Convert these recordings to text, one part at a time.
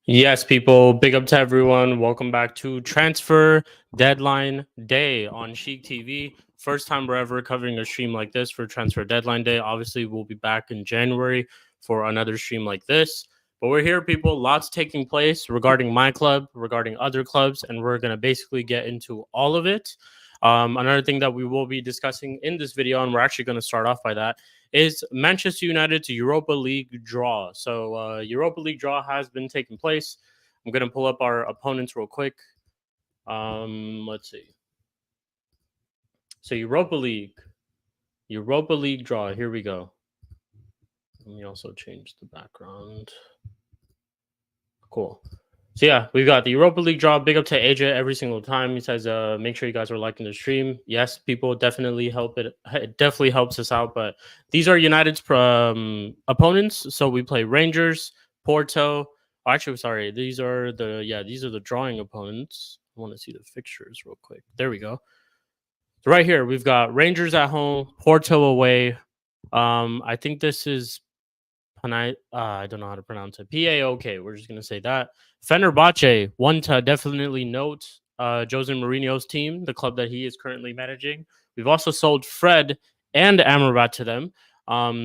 Yes, people, big up to everyone. Welcome back to Transfer Deadline Day on Chic TV. First time we're ever covering a stream like this for Transfer Deadline Day. Obviously, we'll be back in January for another stream like this. But we're here, people. Lots taking place regarding my club, regarding other clubs, and we're going to basically get into all of it. Another thing that we will be discussing in this video, and we're actually going to start off by that, is Manchester United's Europa League draw. So Europa League draw has been taking place. I'm going to pull up our opponents real quick. Let's see. So Europa League draw. Here we go. Let me also change the background. Cool. So yeah, we've got the Europa League draw. Big up to AJ every single time. He says, make sure you guys are liking the stream. Yes, people definitely help it. It definitely helps us out. But these are United's opponents. So we play Rangers, Porto. Oh, actually, sorry. These are the drawing opponents. I want to see the fixtures real quick. There we go. So right here, we've got Rangers at home, Porto away. I think this is I don't know how to pronounce it. PAOK. We're just gonna say that. Fenerbahce, one to definitely note. Jose Mourinho's team, the club that he is currently managing. We've also sold Fred and Amrabat to them.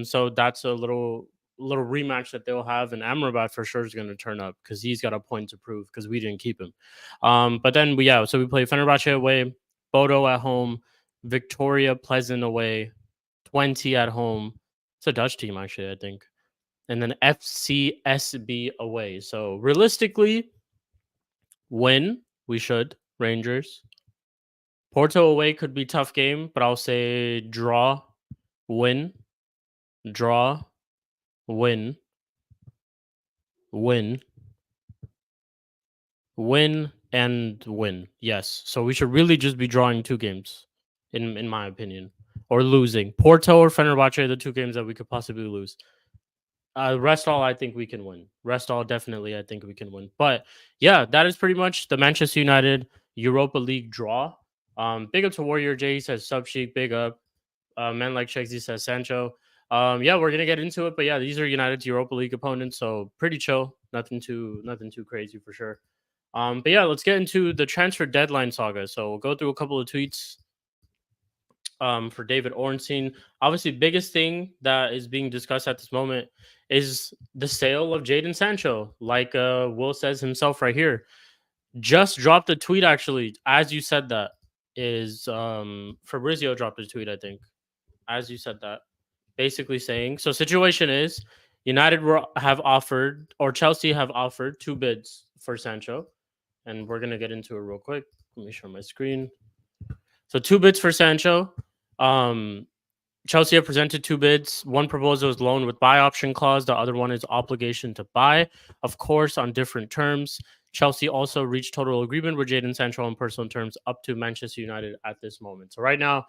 So that's a little rematch that they'll have, and Amrabat for sure is going to turn up because he's got a point to prove because we didn't keep him. But then we play Fenerbahce away, Bodo at home, Victoria Pleasant away, 20 at home. It's a Dutch team actually, I think. And then FCSB away. So realistically, win we should. Rangers. Porto away could be tough game, but I'll say draw, win, draw, win, win, win, and win. Yes. So we should really just be drawing 2 games, in my opinion, or losing. Porto or Fenerbahce are the 2 games that we could possibly lose. Rest all, I think we can win. Rest all, definitely, I think we can win. But yeah, that is pretty much the Manchester United Europa League draw. Big up to Warrior J. He says Sub Sheik, big up. Men like Chegsy says Sancho. Yeah, we're gonna get into it, but yeah, these are United's Europa League opponents, so pretty chill. Nothing too crazy for sure. But yeah, let's get into the transfer deadline saga. So we'll go through a couple of tweets for David Ornstein. Obviously, biggest thing that is being discussed at this moment is the sale of Jadon Sancho. Like Will says himself right here, just dropped a tweet actually. As you said that is Fabrizio dropped a tweet. I think as you said that, basically saying so. Situation is United have offered or Chelsea have offered 2 bids for Sancho, and we're gonna get into it real quick. Let me share my screen. So 2 bids for Sancho. Um, Chelsea have presented 2 bids. One proposal is loan with buy option clause. The other one is obligation to buy, of course, on different terms. Chelsea also reached total agreement with Jadon Sancho on personal terms up to Manchester United at this moment. So right now,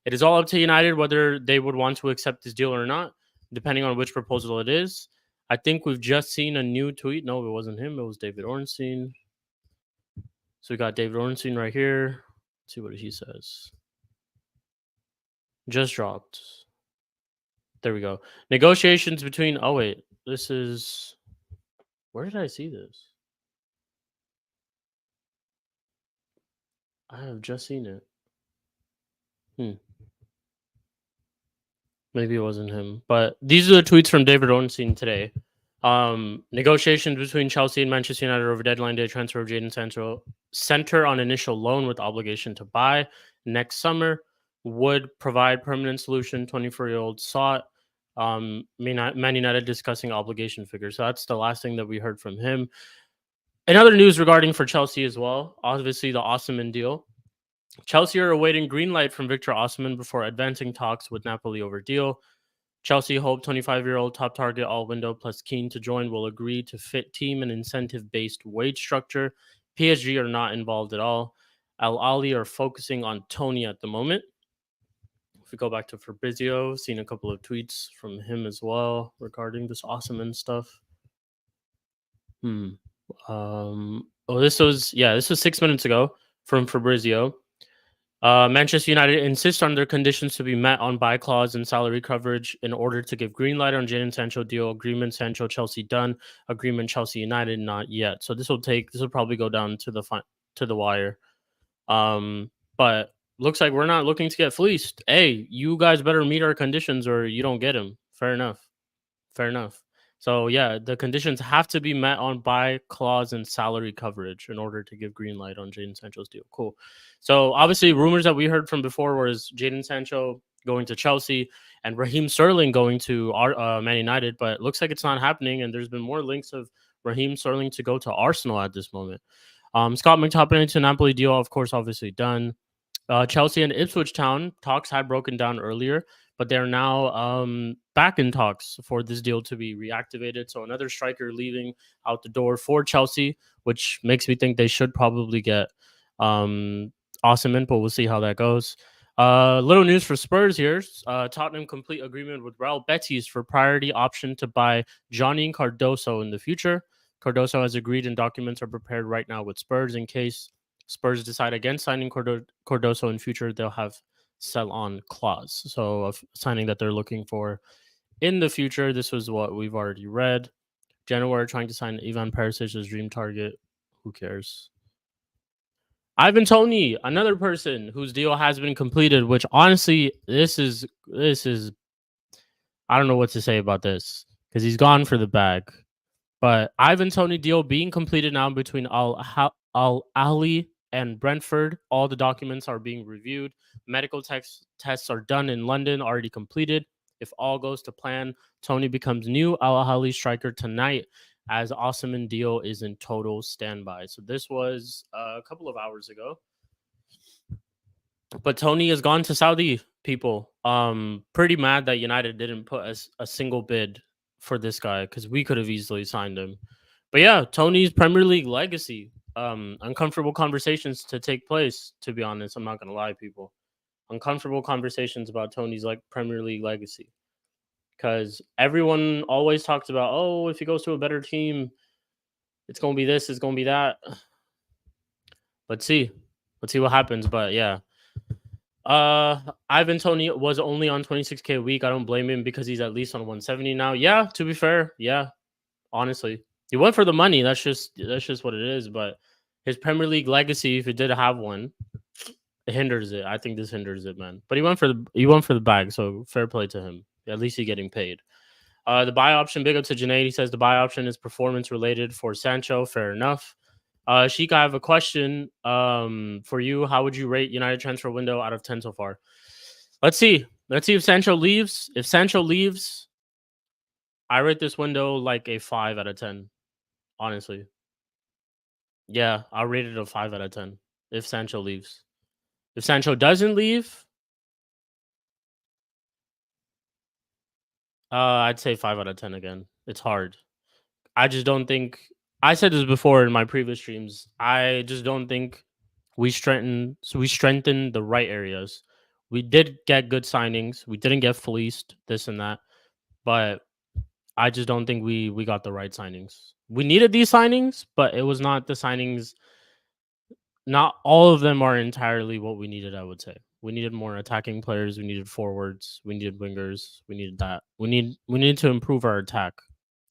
it is all up to United whether they would want to accept this deal or not, depending on which proposal it is. I think we've just seen a new tweet. No, it wasn't him. It was David Ornstein. So we got David Ornstein right here. Let's see what he says. Just dropped. There we go. Negotiations between. Oh wait, this is. Where did I see this? I have just seen it. Maybe it wasn't him, but these are the tweets from David Ornstein today. Negotiations between Chelsea and Manchester United over deadline day transfer of Jadon Sancho center on initial loan with obligation to buy next summer would provide permanent solution. 24-year-old sought. Man United discussing obligation figures. So that's the last thing that we heard from him. In other news regarding for Chelsea as well, obviously the Osimhen deal. Chelsea are awaiting green light from Victor Osimhen before advancing talks with Napoli over deal. Chelsea hope 25-year-old top target all window plus keen to join will agree to fit team and incentive-based wage structure. PSG are not involved at all. Al Ali are focusing on Tony at the moment. If we go back to Fabrizio, seen a couple of tweets from him as well regarding this Osimhen stuff. This was 6 minutes ago from Fabrizio. Manchester United insist on their conditions to be met on buy clause and salary coverage in order to give green light on Jadon Sancho deal. Agreement Sancho Chelsea done. Agreement Chelsea United not yet. So this will probably go down to the wire. But looks like we're not looking to get fleeced. Hey, you guys better meet our conditions or you don't get him. Fair enough. So yeah, the conditions have to be met on buy clause and salary coverage in order to give green light on Jadon Sancho's deal. Cool. So obviously, rumors that we heard from before was Jadon Sancho going to Chelsea and Raheem Sterling going to Man United, but it looks like it's not happening. And there's been more links of Raheem Sterling to go to Arsenal at this moment. Scott McTominay to Napoli deal, of course, obviously done. Chelsea and Ipswich Town talks had broken down earlier, but they're now back in talks for this deal to be reactivated. So another striker leaving out the door for Chelsea, which makes me think they should probably get Osimhen, but we'll see how that goes. Little news for Spurs here. Tottenham complete agreement with Real Betis for priority option to buy Johnny Cardoso in the future. Cardoso has agreed and documents are prepared right now with Spurs in case Spurs decide against signing Cardoso in future. They'll have sell on clause. So a signing that they're looking for in the future. This was what we've already read. Genoa are trying to sign Ivan Perisic's dream target. Who cares? Ivan Toney, another person whose deal has been completed, which honestly, this is I don't know what to say about this because he's gone for the bag. But Ivan Toney deal being completed now between Al Ali and Brentford. All the documents are being reviewed. Medical tests are done in London, already completed. If all goes to plan, Toney becomes new Al Ahly striker tonight as Osimhen deal is in total standby. So this was a couple of hours ago. But Tony has gone to Saudi, people. Pretty mad that United didn't put a single bid for this guy because we could have easily signed him. But yeah, Tony's Premier League legacy. Uncomfortable conversations to take place, to be honest. I'm not gonna lie, people. Uncomfortable conversations about Tony's like Premier League legacy. Because everyone always talks about, oh, if he goes to a better team, it's gonna be this, it's gonna be that. Let's see. Let's see what happens. But yeah. Ivan Tony was only on 26K a week. I don't blame him because he's at least on 170 now. Yeah, to be fair, yeah, honestly, he went for the money. That's just what it is. But his Premier League legacy, if he did have one, it hinders it. I think this hinders it, man. But he went for the bag, so fair play to him. At least he's getting paid. The buy option, big up to Janae. He says the buy option is performance related for Sancho. Fair enough. Sheik, I have a question for you. How would you rate United transfer window out of 10 so far? Let's see. Let's see if Sancho leaves. If Sancho leaves, I rate this window like a 5 out of 10, honestly. Yeah, I'll rate it a 5 out of 10 if Sancho leaves. If Sancho doesn't leave, I'd say 5 out of 10 again. It's hard. I just don't think I said this before in my previous streams. I just don't think we strengthened the right areas. We did get good signings. We didn't get fleeced, this and that. But I just don't think we got the right signings. We needed these signings, but it was not the signings. Not all of them are entirely what we needed, I would say. We needed more attacking players. We needed forwards. We needed wingers. We needed that. We need to improve our attack.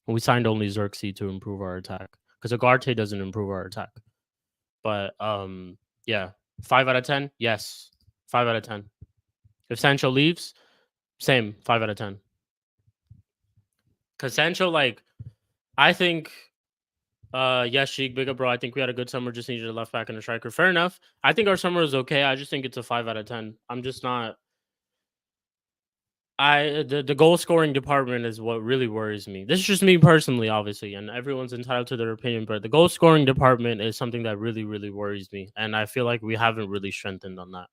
We signed only Xerxes to improve our attack because Agarte doesn't improve our attack. But yeah, 5 out of 10. Yes, 5 out of 10. If Sancho leaves, same 5 out of 10. Because Sancho, like, I think, yes, Sheik, big up, bro. I think we had a good summer. Just needed a left back and a striker. Fair enough. I think our summer is okay. I just think it's a 5 out of 10. I'm just not. The goal scoring department is what really worries me. This is just me personally, obviously, and everyone's entitled to their opinion. But the goal scoring department is something that really, really worries me, and I feel like we haven't really strengthened on that,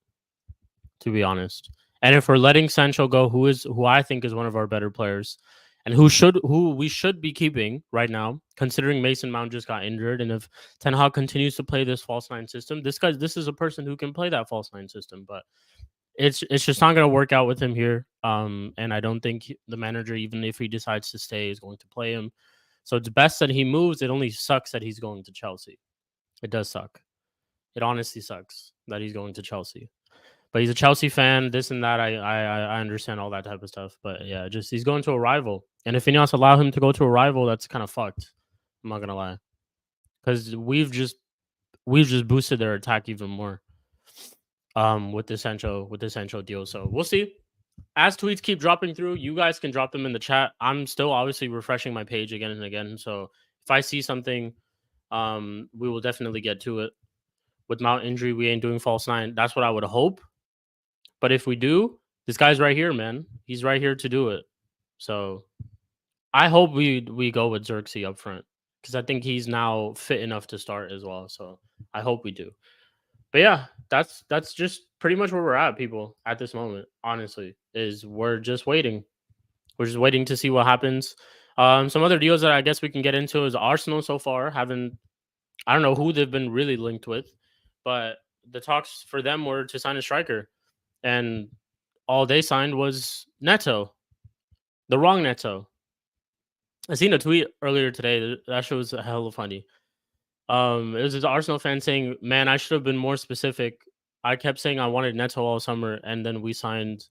to be honest. And if we're letting Sancho go, who I think is one of our better players, and who we should be keeping right now, considering Mason Mount just got injured, and if Ten Hag continues to play this false nine system, this is a person who can play that false nine system, but it's just not going to work out with him here. And I don't think the manager, even if he decides to stay, is going to play him. So it's best that he moves. It only sucks that he's going to Chelsea. It does suck. It honestly sucks that he's going to Chelsea. But he's a Chelsea fan, this and that. I understand all that type of stuff. But yeah, just he's going to a rival. And if Ineos allow him to go to a rival, that's kind of fucked. I'm not gonna lie. Because we've just boosted their attack even more. With the Sancho deal. So we'll see. As tweets keep dropping through, you guys can drop them in the chat. I'm still obviously refreshing my page again and again. So if I see something, we will definitely get to it. With Mount injury, we ain't doing false nine. That's what I would hope. But if we do, this guy's right here, man. He's right here to do it. So I hope we go with Xerxes up front because I think he's now fit enough to start as well. So I hope we do. But yeah, that's just pretty much where we're at, people, at this moment. Honestly, is we're just waiting. We're just waiting to see what happens. Some other deals that I guess we can get into is Arsenal so far haven't. I don't know who they've been really linked with, but the talks for them were to sign a striker, and all they signed was Neto, the wrong Neto. I seen a tweet earlier today that shit was hella funny. It was an Arsenal fan saying, "Man, I should have been more specific. I kept saying I wanted Neto all summer, and then we signed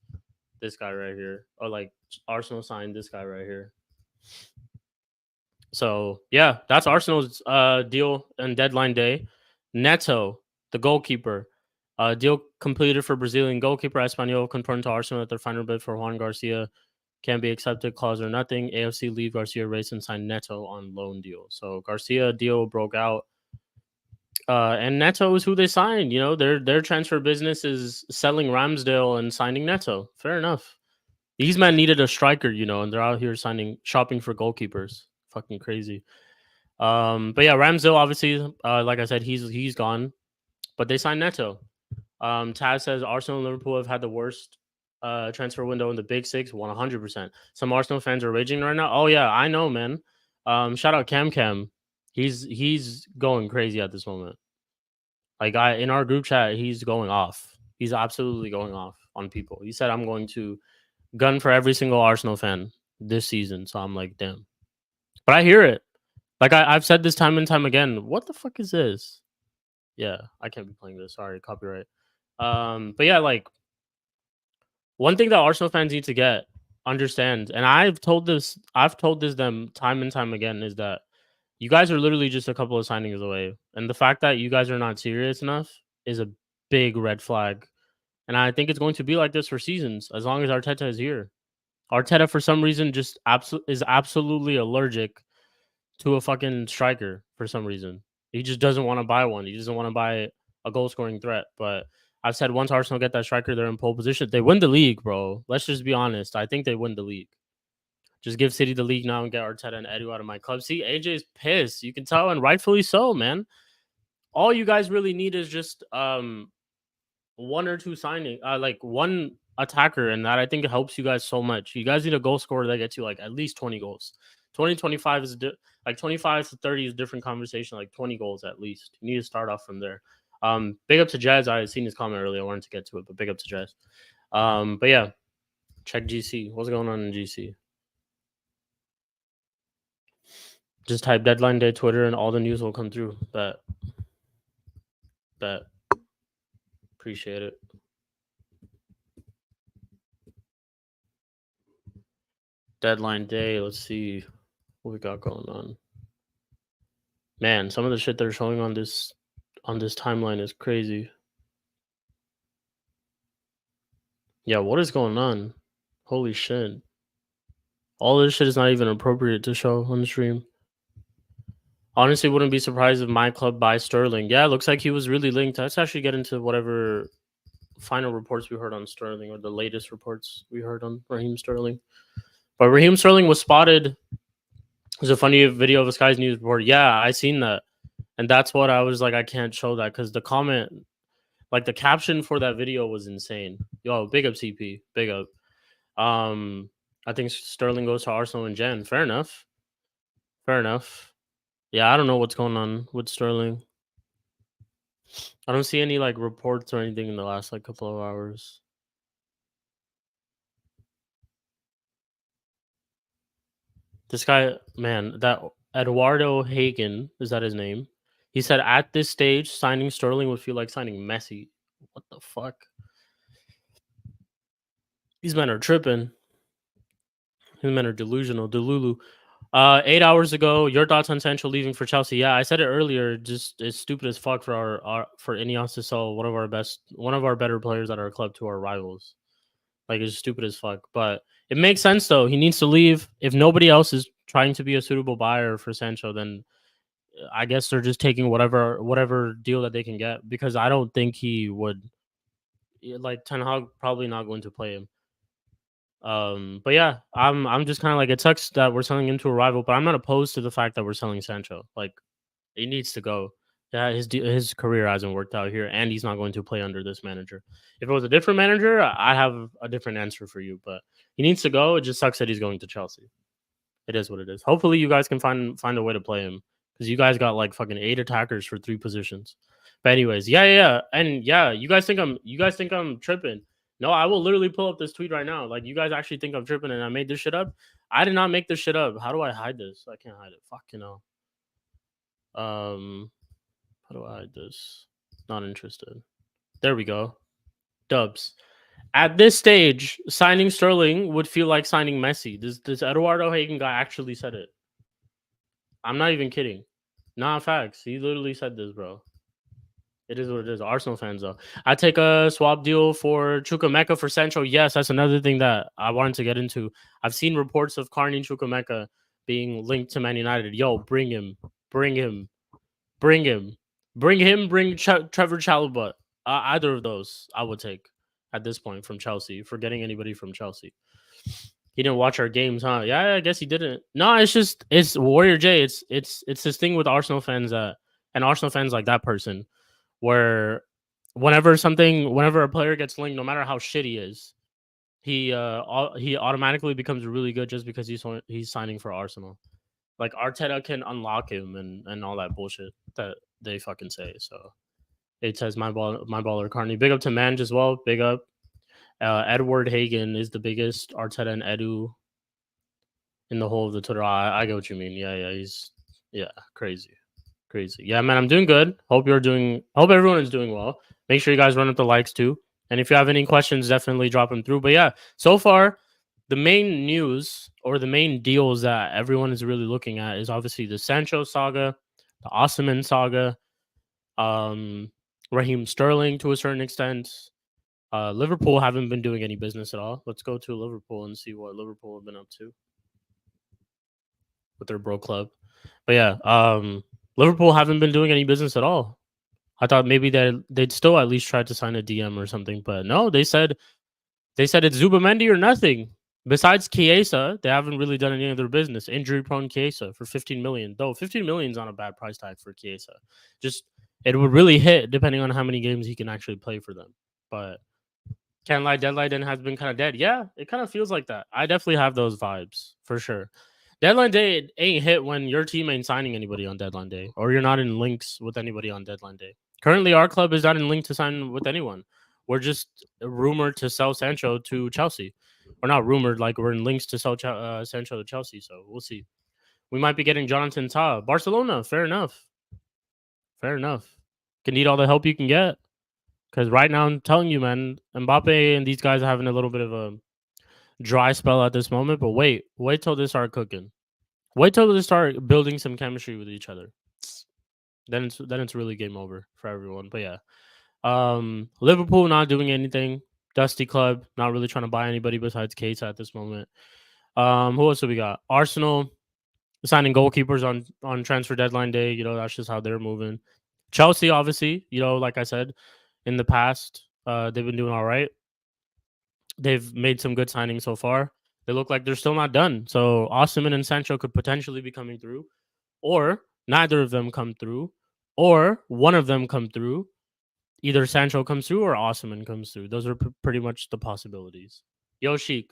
this guy right here, or like Arsenal signed this guy right here." So yeah, that's Arsenal's deal on deadline day. Neto, the goalkeeper, deal completed for Brazilian goalkeeper Espanyol confirmed to Arsenal that their final bid for Juan Garcia can be accepted, clause or nothing. AFC leave Garcia race and signed Neto on loan deal. So Garcia deal broke out. And Neto is who they signed. You know, their transfer business is selling Ramsdale and signing Neto. Fair enough. These men needed a striker, you know, and they're out here shopping for goalkeepers. Fucking crazy. But yeah, Ramsdale obviously, like I said, he's gone. But they signed Neto. Taz says Arsenal and Liverpool have had the worst transfer window in the Big Six. 100%. Some Arsenal fans are raging right now. Oh yeah, I know, man. Shout out Cam. He's going crazy at this moment. Like in our group chat, he's going off. He's absolutely going off on people. He said, "I'm going to gun for every single Arsenal fan this season." So I'm like, damn. But I hear it. Like I've said this time and time again. What the fuck is this? Yeah, I can't be playing this. Sorry, copyright. But yeah, like one thing that Arsenal fans need to understand, and I've told this them time and time again, is that you guys are literally just a couple of signings away. And the fact that you guys are not serious enough is a big red flag. And I think it's going to be like this for seasons as long as Arteta is here. Arteta, for some reason, just is absolutely allergic to a fucking striker for some reason. He just doesn't want to buy one. He doesn't want to buy a goal scoring threat. But I've said once Arsenal get that striker, they're in pole position. They win the league, bro. Let's just be honest. I think they win the league. Just give City the league now and get Arteta and Edu out of my club. See, AJ is pissed. You can tell, and rightfully so, man. All you guys really need is just one or two signing, like one attacker, and that I think helps you guys so much. You guys need a goal scorer that gets you like at least 20 goals. 25 is like 25 to 30 is a different conversation, like 20 goals at least. You need to start off from there. Big up to Jazz. I had seen his comment earlier. I wanted to get to it, but big up to Jazz. But yeah, check GC. What's going on in GC? Just type deadline day Twitter and all the news will come through. Bet. Appreciate it. Deadline day. Let's see what we got going on. Man, some of the shit they're showing on this timeline is crazy. Yeah, what is going on? Holy shit. All this shit is not even appropriate to show on the stream. Honestly, wouldn't be surprised if my club buys Sterling. Yeah, it looks like he was really linked. Let's actually get into whatever final reports we heard on Sterling, or the latest reports we heard on Raheem Sterling. But Raheem Sterling was spotted. There's a funny video of a Sky's News report. Yeah, I seen that. And that's what I was like, I can't show that because the comment, like the caption for that video was insane. Yo, big up CP. Big up. I think Sterling goes to Arsenal in Jan. Fair enough. Yeah, I don't know what's going on with Sterling. I don't see any like reports or anything in the last like couple of hours. This guy, man, that Eduardo Hagen, is that his name? He said at this stage, signing Sterling would feel like signing Messi. What the fuck? These men are tripping. These men are delusional. Delulu. 8 hours ago, your thoughts on Sancho leaving for Chelsea? Yeah, I said it earlier. Just it's stupid as fuck for for Ineos to sell one of our better players at our club to our rivals. Like it's stupid as fuck. But it makes sense though. He needs to leave. If nobody else is trying to be a suitable buyer for Sancho, then I guess they're just taking whatever deal that they can get. Because I don't think he would. Like Ten Hag probably not going to play him. But yeah, I'm just kind of like, it sucks that we're selling him to a rival, but I'm not opposed to the fact that we're selling Sancho. Like, he needs to go. Yeah, his career hasn't worked out here, and he's not going to play under this manager. If it was a different manager, I have a different answer for you. But he needs to go. It just sucks that he's going to Chelsea. It is what it is. Hopefully, you guys can find a way to play him, because you guys got like fucking 8 attackers for 3 positions. But anyways, yeah, and yeah, you guys think I'm tripping. No, I will literally pull up this tweet right now. Like, you guys actually think I'm tripping and I made this shit up? I did not make this shit up. How do I hide this? I can't hide it. Fuck, you know. How do I hide this? Not interested. There we go. Dubs. At this stage, signing Sterling would feel like signing Messi. This Eduardo Hagen guy actually said it. I'm not even kidding. Nah, facts. He literally said this, bro. It is what it is. Arsenal fans, though. I take a swap deal for Chukwuemeka for Sancho. Yes, that's another thing that I wanted to get into. I've seen reports of Carney Chukwuemeka being linked to Man United. Yo, bring him. Bring Trevor Chalobah. Either of those I would take at this point from Chelsea, for getting anybody from Chelsea. He didn't watch our games, huh? Yeah, I guess he didn't. No, it's Warrior J. It's this thing with Arsenal fans and Arsenal fans like that person, where whenever a player gets linked, no matter how shit he is, he automatically becomes really good just because he's signing for Arsenal. Like Arteta can unlock him and all that bullshit that they fucking say. So it says my baller Carney. Big up to Manj as well. Big up. Edward Hagen is the biggest Arteta and Edu in the whole of the Twitter. I get what you mean. Yeah, he's crazy. Yeah, man, I'm doing good. Hope everyone is doing well. Make sure you guys run up the likes too. And if you have any questions, definitely drop them through. But yeah, so far the main news or the main deals that everyone is really looking at is obviously the Sancho saga, the Osimhen saga, um, Raheem Sterling to a certain extent. Liverpool haven't been doing any business at all. Let's go to Liverpool and see what Liverpool have been up to with their bro club. But yeah, Liverpool haven't been doing any business at all. I thought maybe they'd still at least try to sign a DM or something, but no, they said it's Zubamendi or nothing. Besides Chiesa, they haven't really done any of their business. Injury prone Chiesa for 15 million. Though 15 million is not a bad price tag for Chiesa. Just it would really hit depending on how many games he can actually play for them. But can't lie, deadline has been kind of dead. Yeah, it kind of feels like that. I definitely have those vibes for sure. Deadline day ain't hit when your team ain't signing anybody on deadline day, or you're not in links with anybody on deadline day. Currently, our club is not in link to sign with anyone. We're just rumored to sell Sancho to Chelsea. We're not rumored, like we're in links to sell Sancho to Chelsea. So we'll see. We might be getting Jonathan Tah. Barcelona, fair enough. Fair enough. Can need all the help you can get. Because right now, I'm telling you, man, Mbappe and these guys are having a little bit of a dry spell at this moment. But wait till they start cooking. Wait till they start building some chemistry with each other. Then it's really game over for everyone. But yeah, Liverpool not doing anything. Dusty club, not really trying to buy anybody besides Keita at this moment. Who else do we got? Arsenal signing goalkeepers on transfer deadline day. You know, that's just how they're moving. Chelsea, obviously, you know, like I said in the past, they've been doing all right. They've made some good signings so far. They look like they're still not done. So Osimhen and Sancho could potentially be coming through, or neither of them come through, or one of them come through. Either Sancho comes through or Osimhen comes through. Those are pretty much the possibilities. Yo, Sheik,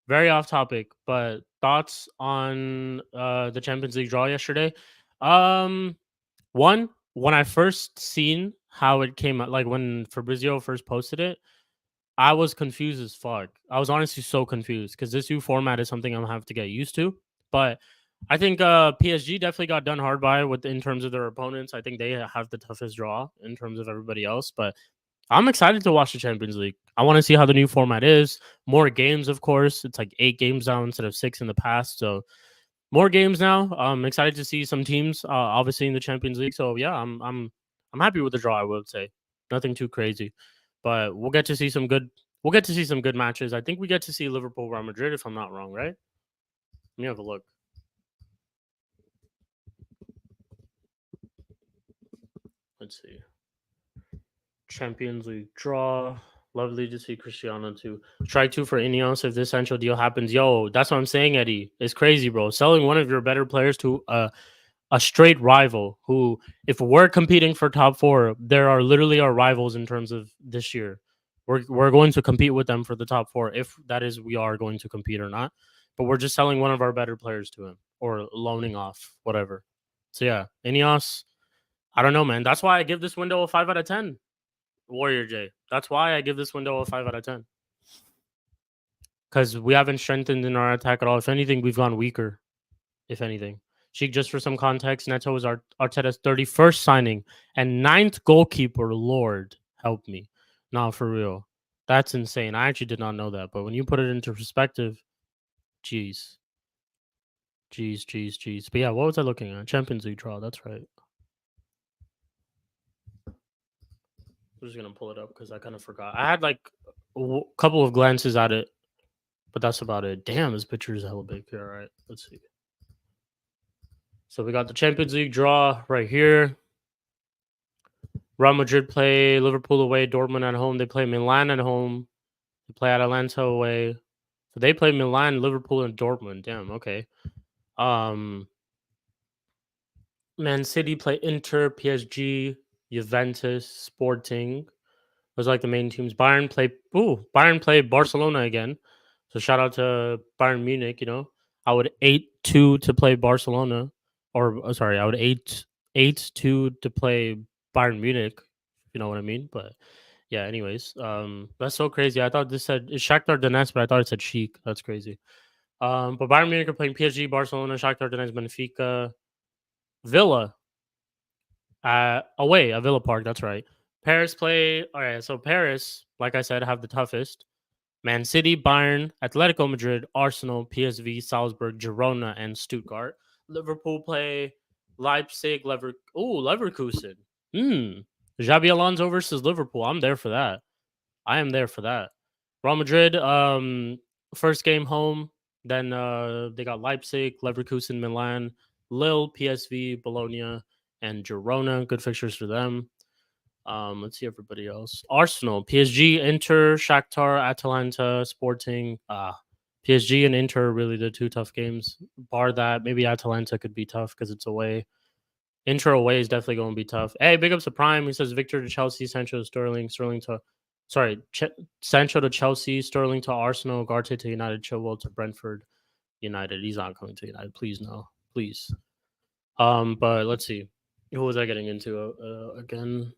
very off topic, but thoughts on the Champions League draw yesterday? One, when I first seen how it came out, like when Fabrizio first posted it, I was confused as fuck. I was honestly so confused because this new format is something I'm gonna have to get used to. But I think PSG definitely got done hard by with in terms of their opponents. I think they have the toughest draw in terms of everybody else. But I'm excited to watch the Champions League. I want to see how the new format is. More games, of course. It's like 8 games now instead of 6 in the past. So more games now. I'm excited to see some teams, obviously in the Champions League. So yeah, I'm happy with the draw. I would say nothing too crazy, but we'll get to see some good. We'll get to see some good matches. I think we get to see Liverpool, Real Madrid, if I'm not wrong, right? Let me have a look. Let's see. Champions League draw. Lovely to see Cristiano too. Strike 2 for Ineos if this Sancho deal happens. Yo, that's what I'm saying, Eddie. It's crazy, bro. Selling one of your better players to a straight rival who, if we're competing for top 4, there are literally our rivals in terms of this year. We're going to compete with them for the top 4, if that is we are going to compete or not. But we're just selling one of our better players to him or loaning off, whatever. So yeah, Ineos, I don't know, man. That's why I give this window a 5 out of 10. Warrior J. That's why I give this window a 5 out of 10. Because we haven't strengthened in our attack at all. If anything, we've gone weaker. If anything. Sheik, just for some context, Neto is Arteta's 31st signing and 9th goalkeeper. Lord, help me. No, for real. That's insane. I actually did not know that. But when you put it into perspective, jeez. Jeez. But yeah, what was I looking at? Champions League draw. That's right. I'm just going to pull it up because I kind of forgot. I had like a couple of glances at it, but that's about it. Damn, this picture is hella big here. All right, let's see. So we got the Champions League draw right here. Real Madrid play Liverpool away, Dortmund at home. They play Milan at home. They play Atalanta away. So they play Milan, Liverpool, and Dortmund. Damn, okay. Man City play Inter, PSG, Juventus, Sporting. Those are like the main teams. Bayern play Barcelona again. So shout out to Bayern Munich. I would 8-2 to play Barcelona, or sorry, I would 8-2 to play Bayern Munich. If you know what I mean. But yeah, anyways, that's so crazy. I thought this said it's Shakhtar Donetsk, but I thought it said Sheik. That's crazy. But Bayern Munich are playing PSG, Barcelona, Shakhtar Donetsk, Benfica, Villa, away at Villa Park. That's right. Paris play. All right, so Paris, like I said, have the toughest. Man City, Bayern, Atletico Madrid, Arsenal, PSV, Salzburg, Girona, and Stuttgart. Liverpool play Leipzig, Leverkusen. Xabi Alonso versus Liverpool. I'm there for that. I am there for that. Real Madrid, first game home. Then they got Leipzig, Leverkusen, Milan, Lille, PSV, Bologna, and Girona. Good fixtures for them. Let's see everybody else. Arsenal, PSG, Inter, Shakhtar, Atalanta, Sporting. PSG and Inter are really the two tough games. Bar that, maybe Atalanta could be tough because it's away. Inter away is definitely going to be tough. Hey, big ups to Prime. He says Victor to Chelsea, Sancho to Sterling, Sancho to Chelsea, Sterling to Arsenal, Garte to United, Chilwell to Brentford United. He's not coming to United. Please, no. Please. But let's see. Who was I getting into again?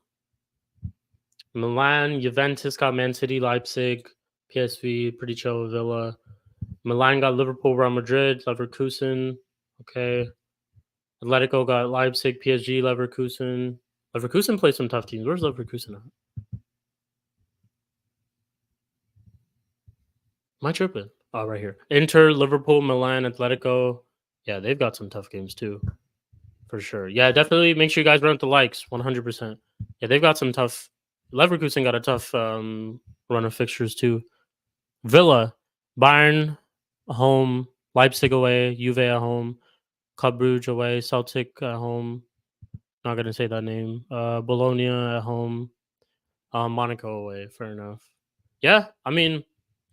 Milan, Juventus got Man City, Leipzig, PSV, pretty chill with Villa. Milan got Liverpool, Real Madrid, Leverkusen. Okay. Atletico got Leipzig, PSG, Leverkusen. Leverkusen plays some tough teams. Where's Leverkusen at? Am I tripping? Oh, right here. Inter, Liverpool, Milan, Atletico. Yeah, they've got some tough games too. For sure. Yeah, definitely make sure you guys run up the likes. 100%. Yeah, they've got some tough. Leverkusen got a tough run of fixtures too. Villa, Bayern home, Leipzig away, Juve at home, Club Brugge away, Celtic at home. Not gonna say that name. Bologna at home, Monaco away. Fair enough. Yeah, I mean,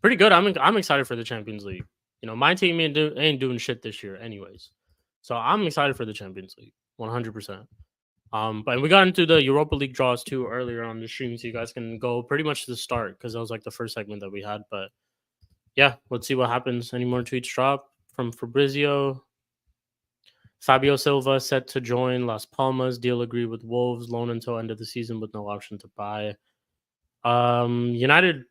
pretty good. I'm excited for the Champions League. My team ain't doing shit this year, anyways. So I'm excited for the Champions League, 100%. But we got into the Europa League draws too earlier on the stream, so you guys can go pretty much to the start because that was like the first segment that we had. But yeah, let's see what happens. Any more tweets drop from Fabrizio? Fabio Silva set to join Las Palmas. Deal agreed with Wolves. Loan until end of the season with no option to buy. United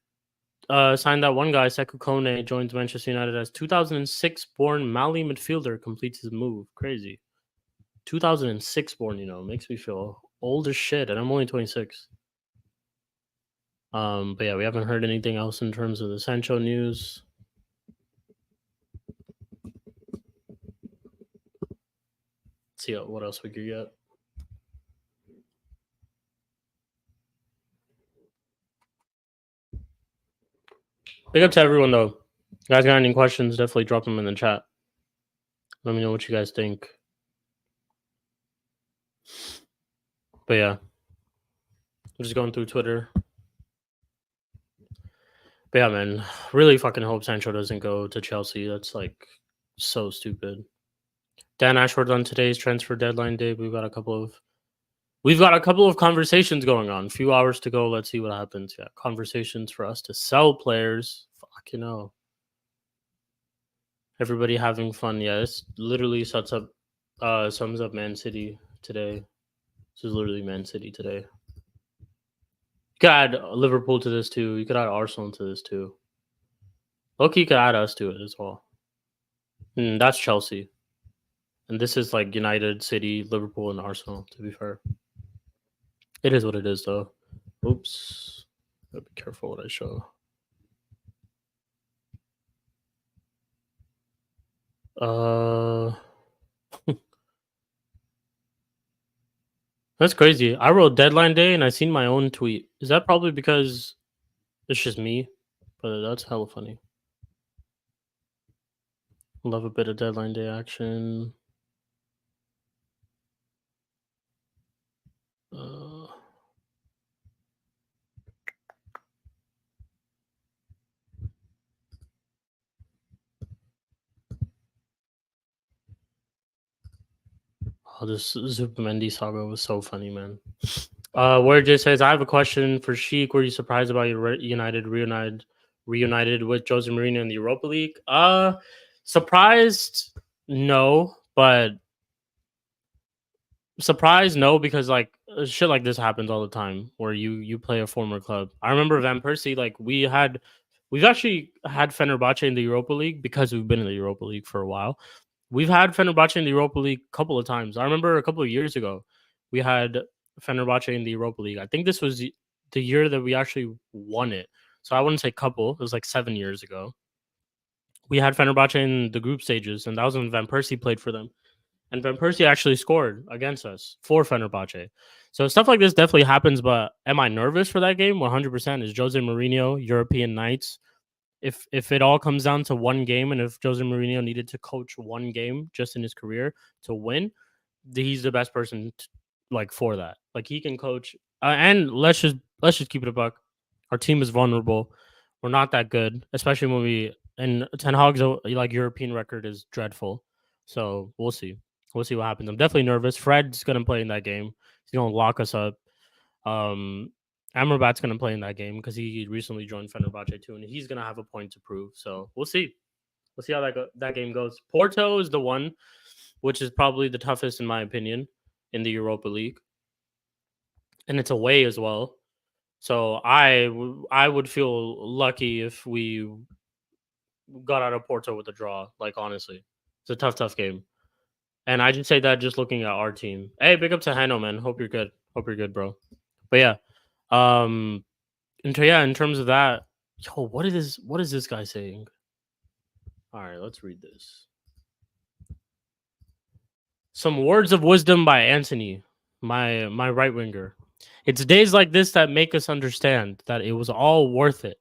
signed that one guy, Sekou Kone, joins Manchester United as 2006 born Mali midfielder completes his move. Crazy. 2006 born, makes me feel old as shit, and I'm only 26. But yeah, we haven't heard anything else in terms of the Sancho news. Let's see what else we could get. Big up to everyone though. You guys got any questions? Definitely drop them in the chat. Let me know what you guys think. But yeah, I'm just going through Twitter. But yeah, man, really fucking hope Sancho doesn't go to Chelsea. That's like so stupid. Dan Ashford on today's transfer deadline day. We've got a couple of conversations going on. A few hours to go. Let's see what happens. Yeah, conversations for us to sell players. Fuck. Everybody having fun. Yeah, this literally sums up Man City today. This is literally Man City today. You could add Liverpool to this too. You could add Arsenal to this too. Loki could add us to it as well. That's Chelsea. And this is like United, City, Liverpool, and Arsenal, to be fair. It is what it is, though. Oops. Gotta be careful what I show. That's crazy. I wrote deadline day and I seen my own tweet. Is that probably because it's just me? But that's hella funny. Love a bit of deadline day action. This Zubimendi saga was so funny, man. Where just says, I have a question for Sheik. Were you surprised about your reunited with Jose Mourinho in the Europa League? Surprised, no, but surprised, no, because like shit like this happens all the time where you play a former club. I remember Van Persie, like we've actually had Fenerbahce in the Europa League because we've been in the Europa League for a while. We've had Fenerbahce in the Europa League a couple of times. I remember a couple of years ago, we had Fenerbahce in the Europa League. I think this was the year that we actually won it. So I wouldn't say couple. It was like 7 years ago. We had Fenerbahce in the group stages, and that was when Van Persie played for them. And Van Persie actually scored against us for Fenerbahce. So stuff like this definitely happens. But am I nervous for that game? 100%. Is Jose Mourinho European nights? If it all comes down to one game, and if Jose Mourinho needed to coach one game just in his career to win, he's the best person like for that. Like he can coach. And let's just keep it a buck. Our team is vulnerable. We're not that good, especially when we and Ten Hag's like European record is dreadful. So we'll see. We'll see what happens. I'm definitely nervous. Fred's gonna play in that game. He's gonna lock us up. Um, Amrabat's going to play in that game because he recently joined Fenerbahce too, and he's going to have a point to prove. So we'll see. We'll see how that game goes. Porto is the one, which is probably the toughest in my opinion in the Europa League, and it's away as well. So I would feel lucky if we got out of Porto with a draw. Like honestly, it's a tough game, and I just say that just looking at our team. Hey, big up to Hano, man. Hope you're good. Hope you're good, bro. But yeah, um, in terms of that, yo, what is this guy saying? All right, let's read this. Some words of wisdom by Anthony, my right winger. It's days like this that make us understand that it was all worth it,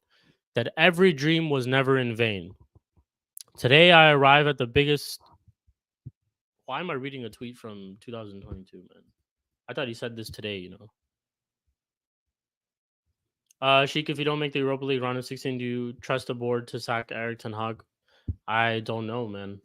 that every dream was never in vain. Today I arrive at the biggest. Why am I reading a tweet from 2022, man? I thought he said this today, you know. Sheik, if you don't make the Europa League round of 16, do you trust the board to sack Eric Ten Hag? I don't know, man.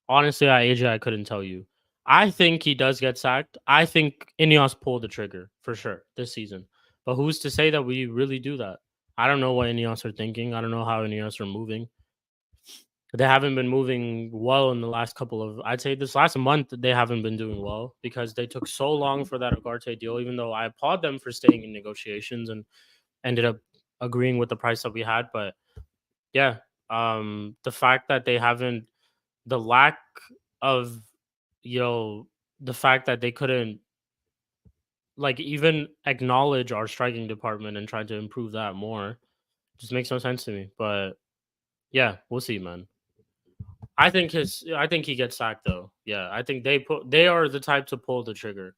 Honestly, at AJ, I couldn't tell you. I think he does get sacked. I think Ineos pulled the trigger for sure this season. But who's to say that we really do that? I don't know what Ineos are thinking. I don't know how Ineos are moving. They haven't been moving well in the last couple of. I'd say this last month they haven't been doing well because they took so long for that Ugarte deal. Even though I applaud them for staying in negotiations and ended up agreeing with the price that we had, but yeah, the fact that they haven't, the lack of, you know, the fact that they couldn't like even acknowledge our striking department and try to improve that more just makes no sense to me. But yeah, we'll see, man. I think he gets sacked though. Yeah, I think they are the type to pull the trigger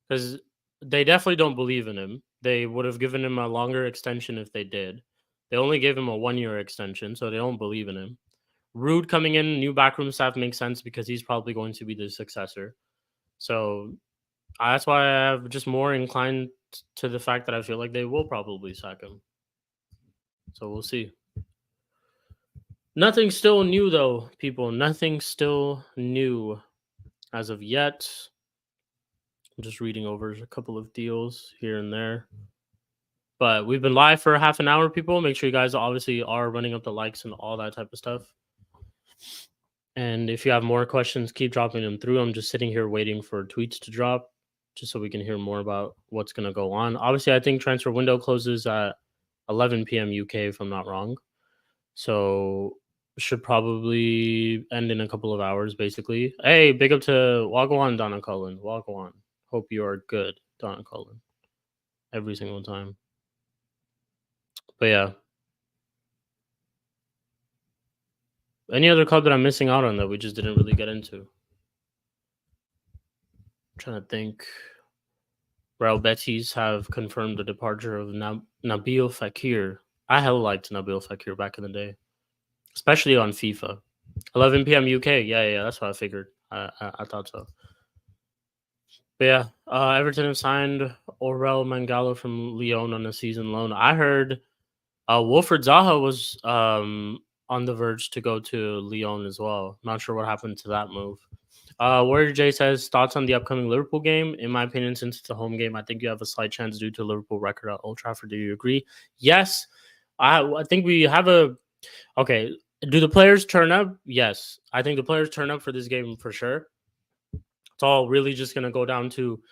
because they definitely don't believe in him. They would have given him a longer extension if they did. They only gave him a 1 year extension, so they don't believe in him. Rude coming in, new backroom staff makes sense because he's probably going to be the successor. So that's why I have just more inclined to the fact that I feel like they will probably sack him. So we'll see. Nothing still new though, people. Nothing still new as of yet. I'm just reading over a couple of deals here and there. But we've been live for half an hour, people. Make sure you guys obviously are running up the likes and all that type of stuff. And if you have more questions, keep dropping them through. I'm just sitting here waiting for tweets to drop just so we can hear more about what's going to go on. Obviously, I think transfer window closes at 11 p.m. UK, if I'm not wrong. So should probably end in a couple of hours, basically. Hey, big up to Wagwan, Donna Cullen. Wagwan. Hope you are good, Donna Cullen. Every single time. But yeah. Any other club that I'm missing out on that we just didn't really get into? I'm trying to think. Real Betis have confirmed the departure of Nabil Fekir. I hella liked Nabil Fekir back in the day, especially on FIFA. 11 p.m. UK. Yeah, that's what I figured. I thought so. But yeah, Everton have signed Aurel Mangala from Lyon on a season loan. I heard Wilfred Zaha was on the verge to go to Lyon as well. Not sure what happened to that move. Warrior J says thoughts on the upcoming Liverpool game. In my opinion, since it's a home game, I think you have a slight chance due to Liverpool record at Old Trafford. Do you agree? Yes. I think we have a okay. Do the players turn up? Yes. I think the players turn up for this game for sure. It's all really just gonna go down to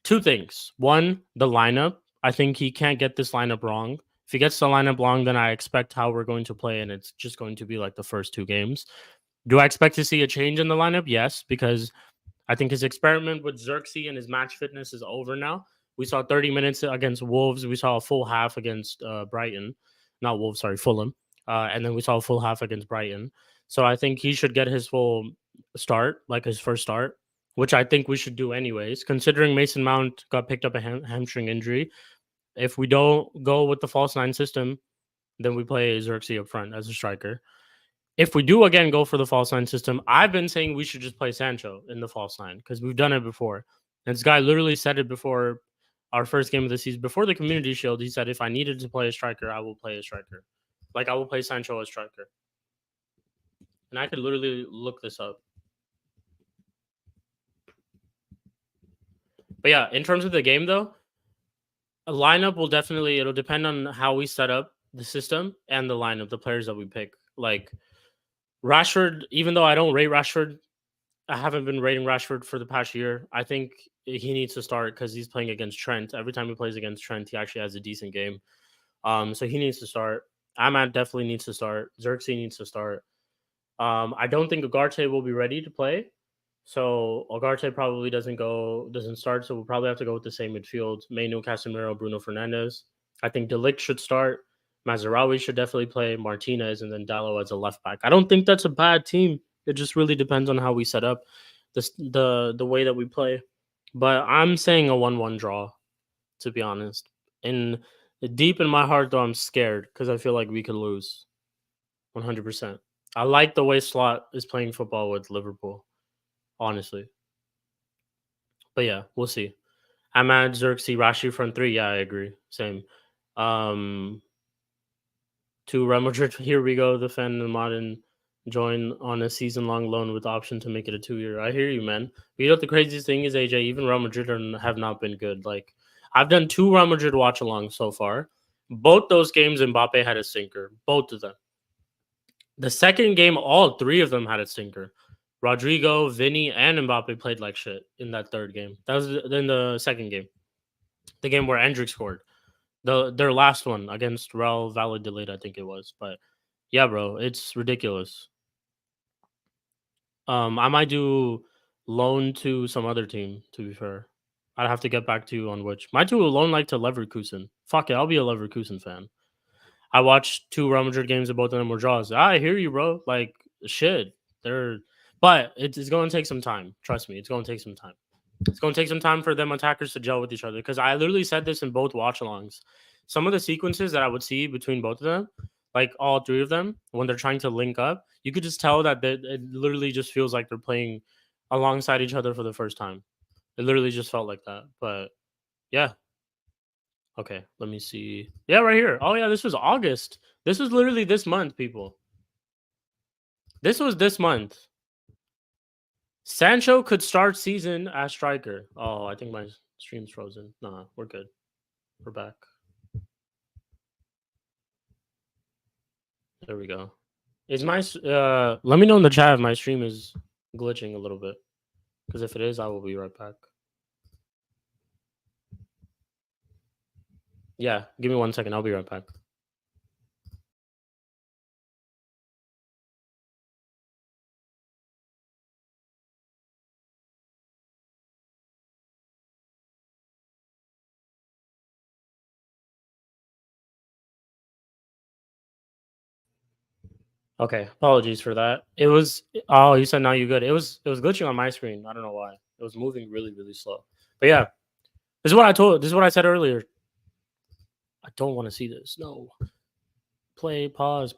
two things. One, the lineup. I think he can't get this lineup wrong. If he gets the lineup wrong, then I expect how we're going to play, and it's just going to be like the first two games. Do I expect to see a change in the lineup? Yes, because I think his experiment with Xerxes and his match fitness is over now. We saw 30 minutes against Wolves. We saw a full half against Brighton. Not Wolves, sorry, Fulham. And then we saw a full half against Brighton. So I think he should get his full start, like his first start, which I think we should do anyways, considering Mason Mount got picked up a hamstring injury. If we don't go with the false nine system, then we play Xerxes up front as a striker. If we do again go for the false nine system, I've been saying we should just play Sancho in the false nine because we've done it before. And this guy literally said it before our first game of the season, before the Community Shield. He said, if I needed to play a striker, I will play a striker. Like, I will play Sancho as striker. And I could literally look this up. But yeah, in terms of the game, though, a lineup will definitely, it'll depend on how we set up the system and the lineup, the players that we pick. Like, Rashford, even though I don't rate Rashford, I haven't been rating Rashford for the past year. I think he needs to start because he's playing against Trent. Every time he plays against Trent, he actually has a decent game. So he needs to start. Ahmad definitely needs to start. Xerxes needs to start. I don't think Ugarte will be ready to play. So Ugarte probably doesn't start. So we'll probably have to go with the same midfield. Mainu, Casemiro, Bruno Fernandes. I think De Ligt should start. Mazarawi should definitely play. Martinez and then Dallo as a left back. I don't think that's a bad team. It just really depends on how we set up the way that we play. But I'm saying a 1-1 draw, to be honest. And deep in my heart, though, I'm scared because I feel like we could lose 100%. I like the way Slot is playing football with Liverpool, honestly. But yeah, we'll see. Ahmad, Xerxes, Rashi front three. Yeah, I agree. Same. To Real Madrid, here we go. The fan and Modern join on a season-long loan with the option to make it a 2-year. I hear you, man. But you know what the craziest thing is, AJ? Even Real Madrid have not been good. Like, I've done 2 Real Madrid watch-alongs so far. Both those games, Mbappe had a stinker. Both of them. The second game, all 3 of them had a stinker. Rodrigo, Vinny, and Mbappe played like shit in that third game. That was in the second game. The game where Endrick scored. Their last one against Real Valladolid, I think it was. But yeah, bro, it's ridiculous. I might do loan to some other team, to be fair. I'd have to get back to you on which. Might do a loan like to Leverkusen. Fuck it, I'll be a Leverkusen fan. I watched 2 Real Madrid games and both of them were draws. I hear you, bro. Like, shit. But it's going to take some time. Trust me, it's going to take some time. It's going to take some time for them attackers to gel with each other. Because I literally said this in both watch-alongs. Some of the sequences that I would see between both of them, like all 3 of them, when they're trying to link up, you could just tell that it literally just feels like they're playing alongside each other for the first time. It literally just felt like that. But yeah. Okay, let me see. Yeah, right here. Oh yeah, this was August. This was literally this month, people. This was this month. Sancho could start season as striker. Oh, I think my stream's frozen. Nah, we're good. We're back. There we go. Is my let me know in the chat if my stream is glitching a little bit. Because if it is, I will be right back. Yeah, give me 1 second. I'll be right back. Okay, apologies for that. It was you said now you're good. It was glitching on my screen. I don't know why. It was moving really, really slow. But yeah. This is what I said earlier. I don't want to see this. No. Play, pause.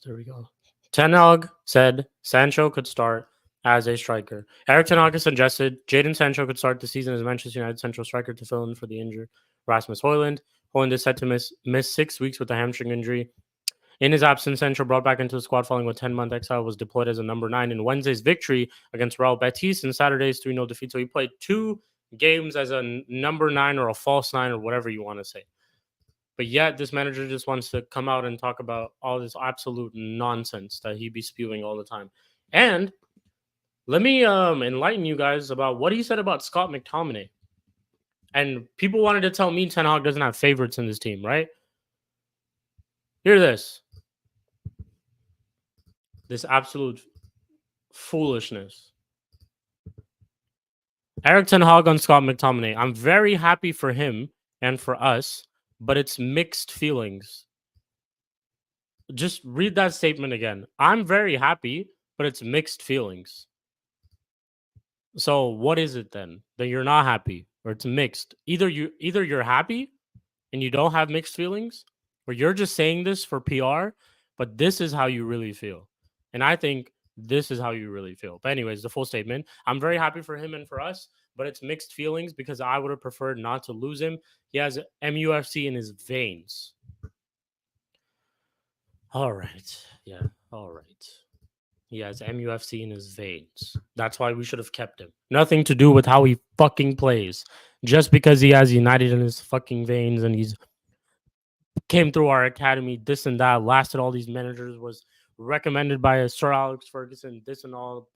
There we go. Ten Hag said Sancho could start as a striker. Eric Ten Hag suggested Jadon Sancho could start the season as Manchester United central striker to fill in for the injured Rasmus Højlund. Højlund is set to miss 6 weeks with a hamstring injury. In his absence, Sancho, brought back into the squad following a 10-month exile, was deployed as a number 9 in Wednesday's victory against Real Betis and Saturday's 3-0 defeat. So he played 2 games as a number 9 or a false 9 or whatever you want to say. But yet this manager just wants to come out and talk about all this absolute nonsense that he be spewing all the time. And let me enlighten you guys about what he said about Scott McTominay. And people wanted to tell me Ten Hag doesn't have favorites in this team, right? Hear this. This absolute foolishness. Erik Ten Hag on Scott McTominay. I'm very happy for him and for us, but it's mixed feelings. Just read that statement again. I'm very happy, but it's mixed feelings. So what is it then? That you're not happy or it's mixed. Either you're happy and you don't have mixed feelings, or you're just saying this for PR, but this is how you really feel. And I think this is how you really feel. But anyways, the full statement. I'm very happy for him and for us, but it's mixed feelings because I would have preferred not to lose him. He has MUFC in his veins. All right. Yeah. All right. He has MUFC in his veins. That's why we should have kept him. Nothing to do with how he fucking plays. Just because he has United in his fucking veins and he's came through our academy, this and that, lasted all these managers, was recommended by Sir Alex Ferguson, this and all.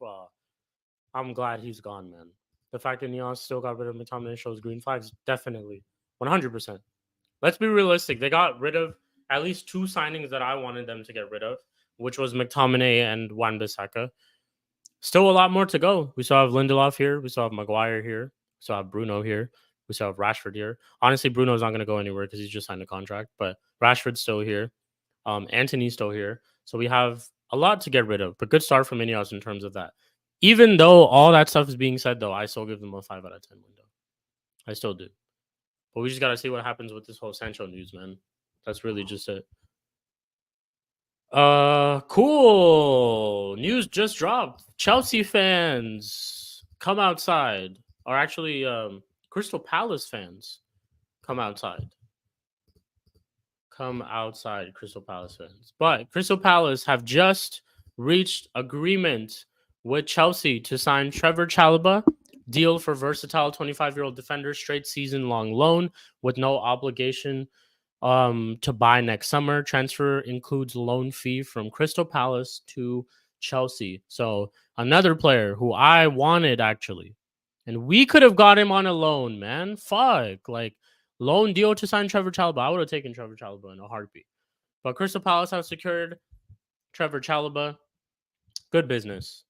I'm glad he's gone, man. The fact that Neon still got rid of McTominay shows green flags, definitely. 100%. Let's be realistic. They got rid of at least 2 signings that I wanted them to get rid of, which was McTominay and Wan-Bissaka. Still a lot more to go. We still have Lindelof here. We still have Maguire here. We still have Bruno here. We still have Rashford here. Honestly, Bruno's not going to go anywhere because he's just signed a contract. But Rashford's still here. Antony's still here. So we have a lot to get rid of. But good start from Ineos in terms of that. Even though all that stuff is being said, though, I still give them a 5 out of 10 window. I still do. But we just got to see what happens with this whole Sancho news, man. That's really just it. Cool. News just dropped. Chelsea fans come outside. Or actually, Crystal Palace fans come outside. Come outside, Crystal Palace fans. But Crystal Palace have just reached agreement with Chelsea to sign Trevor Chalobah. Deal for versatile 25-year-old defender, straight season-long loan with no obligation to buy next summer. Transfer includes loan fee from Crystal Palace to Chelsea. So another player who I wanted actually, and we could have got him on a loan, man. Fuck, like loan deal to sign Trevor Chalobah. I would have taken Trevor Chalobah in a heartbeat. But Crystal Palace have secured Trevor Chalobah. Good business.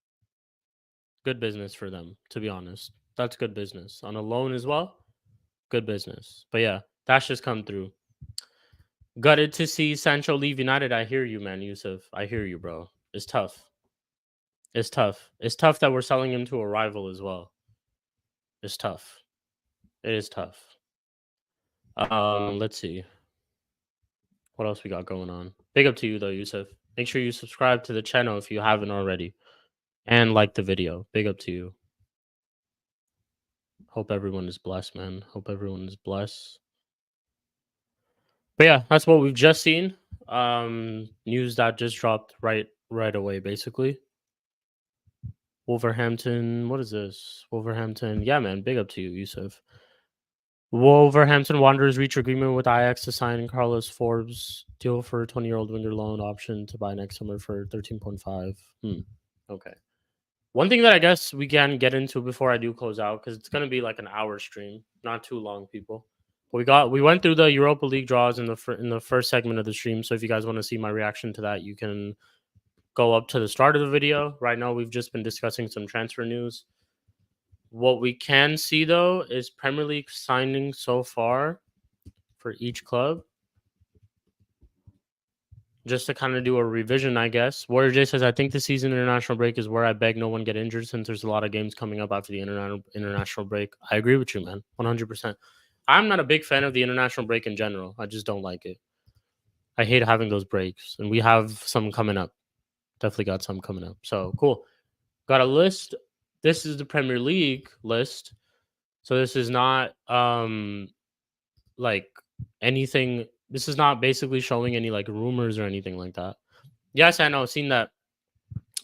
Good business for them, to be honest. That's good business. On a loan as well, good business. But yeah, that's just come through. Gutted to see Sancho leave United. I hear you, man, Yusuf. I hear you, bro. It's tough. It's tough. It's tough that we're selling him to a rival as well. It's tough. It is tough. Let's see. What else we got going on? Big up to you though, Yusuf. Make sure you subscribe to the channel if you haven't already. And like the video. Big up to you. Hope everyone is blessed, man. Hope everyone is blessed. But yeah, that's what we've just seen. News that just dropped right away, basically. Wolverhampton, what is this? Wolverhampton, yeah, man, big up to you, Yusuf. Wolverhampton Wanderers reach agreement with Ajax to sign Carlos Forbes. Deal for a 20-year-old winger loan option to buy next summer for 13.5. Okay. One thing that I guess we can get into before I do close out, because it's going to be like an hour stream, not too long, people. We went through the Europa League draws in the first segment of the stream. So if you guys want to see my reaction to that, you can go up to the start of the video. Right now, we've just been discussing some transfer news. What we can see, though, is Premier League signing so far for each club. Just to kind of do a revision, I guess. Warrior J says, I think the season international break is where I beg no one get injured since there's a lot of games coming up after the international break. I agree with you, man. 100%. I'm not a big fan of the international break in general. I just don't like it. I hate having those breaks. And we have some coming up. Definitely got some coming up. So, cool. Got a list. This is the Premier League list. So, this is not like anything This is not basically showing any like rumors or anything like that. Yes, I know. Seen that.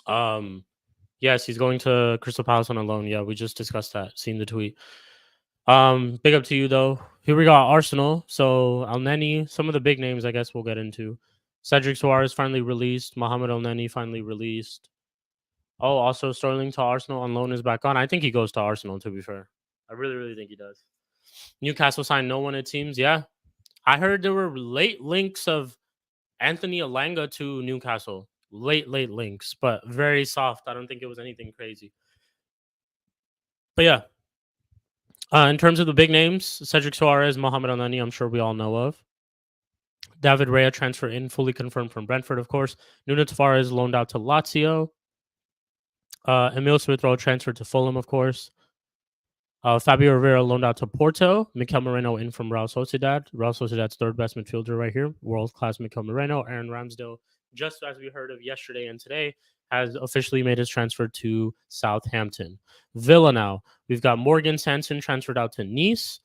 Um, yes, he's going to Crystal Palace on a loan. Yeah, we just discussed that. Seen the tweet. Big up to you though. Here we got Arsenal. So Elneny, some of the big names I guess we'll get into. Cedric Suarez finally released. Mohamed Elneny finally released. Oh, also Sterling to Arsenal on loan is back on. I think he goes to Arsenal, to be fair. I really, really think he does. Newcastle signed no one, it seems. Yeah. I heard there were late links of Anthony Alanga to Newcastle. Late links, but very soft. I don't think it was anything crazy. But yeah. In terms of the big names, Cedric Suarez, Mohamed Elneny, I'm sure we all know of. David Raya transfer in, fully confirmed from Brentford, of course. Nuno Tavares loaned out to Lazio. Emil Smith-Rowe transferred to Fulham, of course. Fabio Rivera loaned out to Porto. Mikel Moreno in from Real Sociedad. Real Sociedad's third best midfielder right here. World-class Mikel Moreno. Aaron Ramsdale, just as we heard of yesterday and today, has officially made his transfer to Southampton. Villa now. We've got Morgan Sanson transferred out to Nice.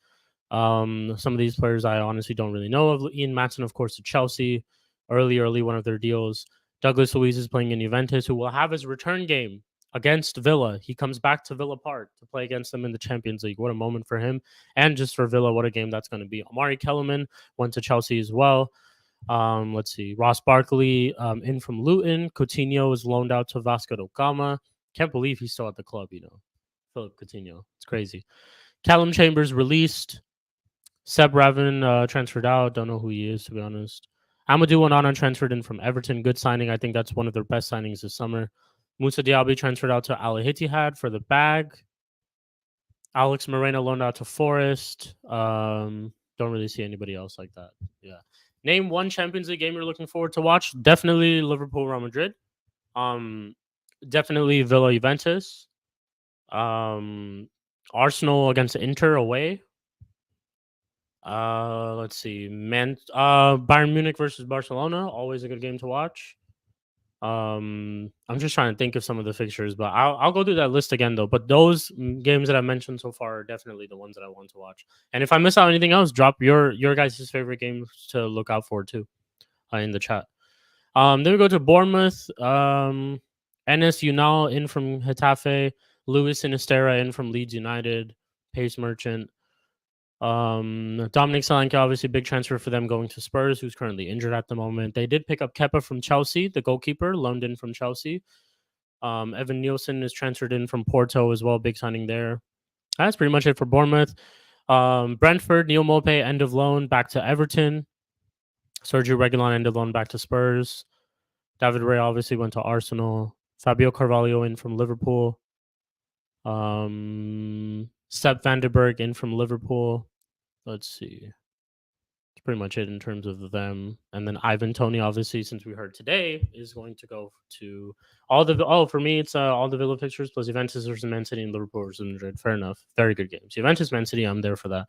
Some of these players I honestly don't really know of. Ian Matson, of course, to Chelsea. Early one of their deals. Douglas Luiz is playing in Juventus, who will have his return game against Villa. He comes back to Villa Park to play against them in the Champions League. What a moment for him. And just for Villa, what a game that's going to be. Omari Kellerman went to Chelsea as well. Let's see. Ross Barkley in from Luton. Coutinho was loaned out to Vasco da Gama. Can't believe he's still at the club, Philip Coutinho. It's crazy. Callum Chambers released. Seb Ravin transferred out. Don't know who he is, to be honest. Amadou Onana transferred in from Everton. Good signing. I think that's one of their best signings this summer. Moussa Diaby transferred out to Al Ittihad for the bag. Alex Moreno loaned out to Forest. Don't really see anybody else like that. Yeah. Name one Champions League game you're looking forward to watch. Definitely Liverpool, Real Madrid. Definitely Villa, Juventus. Arsenal against Inter away. Let's see. Bayern Munich versus Barcelona. Always a good game to watch. I'm just trying to think of some of the fixtures, but I'll go through that list again though. But those games that I mentioned so far are definitely the ones that I want to watch. And if I miss out anything else, drop your guys' favorite games to look out for too, in the chat. Then we go to Bournemouth. Enes Unal in from Getafe. Luis Sinistera in from Leeds United. Pace Merchant. Dominic Solanke, obviously big transfer for them going to Spurs, who's currently injured at the moment. They did pick up Kepa from Chelsea, the goalkeeper, loaned in from Chelsea. Evan Nielsen is transferred in from Porto as well, big signing there. That's pretty much it for Bournemouth. Brentford, Neil Maupay, end of loan, back to Everton. Sergio Reguilon, end of loan, back to Spurs. David Ray obviously went to Arsenal. Fabio Carvalho in from Liverpool. Sepp van der Berg in from Liverpool. Let's see. That's pretty much it in terms of them. And then Ivan Toney, obviously, since we heard today, is going to go to all the. Oh, for me, it's all the Villa pictures plus Juventus versus Man City and Liverpool versus Madrid. Fair enough. Very good games. Juventus, Man City, I'm there for that.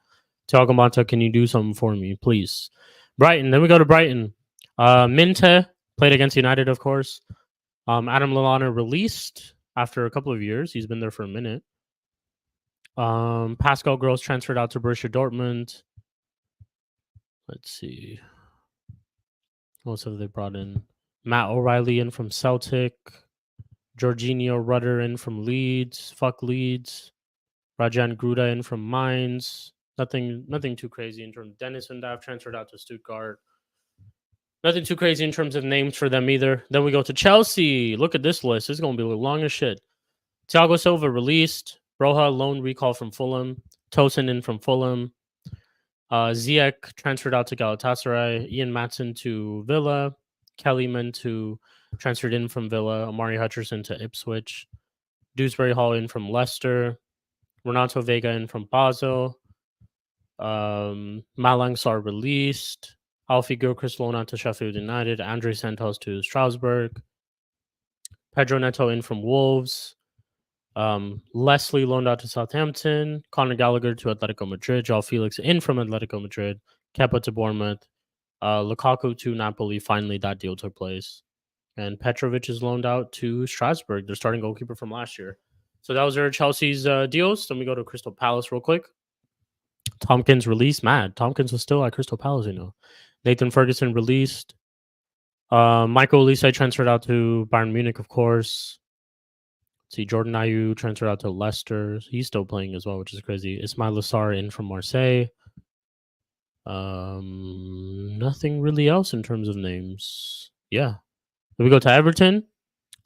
Thiago Motta, can you do something for me, please? Brighton. Then we go to Brighton. Minte played against United, of course. Adam Lallana released after a couple of years. He's been there for a minute. Pascal Gross transferred out to Borussia Dortmund. Let's see. What else have they brought in? Matt O'Reilly in from Celtic. Jorginho Rudder in from Leeds. Fuck Leeds. Rajan Gruda in from Mainz. Nothing too crazy in terms of Dennis Undav transferred out to Stuttgart. Nothing too crazy in terms of names for them either. Then we go to Chelsea. Look at this list. It's going to be long as shit. Thiago Silva released. Broha loan recall from Fulham. Tosin in from Fulham. Ziyech transferred out to Galatasaray. Ian Matson to Villa. Kellyman transferred in from Villa. Amari Hutcherson to Ipswich. Dewsbury Hall in from Leicester. Renato Vega in from Basel. Malang Sarr released. Alfie Gilchrist loan out to Sheffield United. Andre Santos to Strasbourg. Pedro Neto in from Wolves. Leslie loaned out to Southampton. Conor Gallagher to Atletico Madrid. João Felix in from Atletico Madrid. Kepa to Bournemouth. Lukaku to Napoli. Finally, that deal took place. And Petrovic is loaned out to Strasbourg, their starting goalkeeper from last year. So that was their Chelsea's deals. Then we go to Crystal Palace real quick. Tompkins released. Mad. Tompkins was still at Crystal Palace, Nathan Ferguson released. Michael Olise transferred out to Bayern Munich, of course. See, Jordan Ayew transferred out to Leicester. He's still playing as well, which is crazy. Ismail Lassar in from Marseille. Nothing really else in terms of names. Yeah. Then we go to Everton.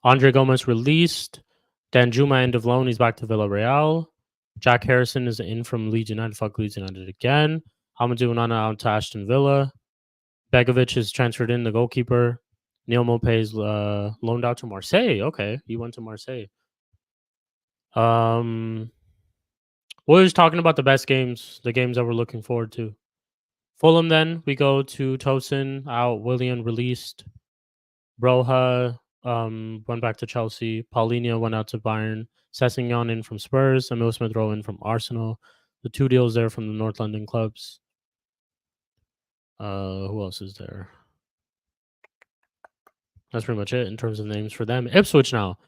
Andre Gomez released. Dan Juma end of loan. He's back to Villarreal. Jack Harrison is in from Leeds United. Fuck Leeds United again. Amadou Onana out to Aston Villa. Begovic is transferred in, the goalkeeper. Neil Maupay is loaned out to Marseille. Okay, he went to Marseille. We're just talking about the best games, the games that we're looking forward to. Fulham, then we go to Tosin out. Willian released. Broha went back to Chelsea. Paulinho went out to Bayern. Sessegnon in from Spurs. Emil Smith Rowe in from Arsenal. The 2 deals there from the North London clubs. Who else is there? That's pretty much it in terms of names for them. Ipswich now.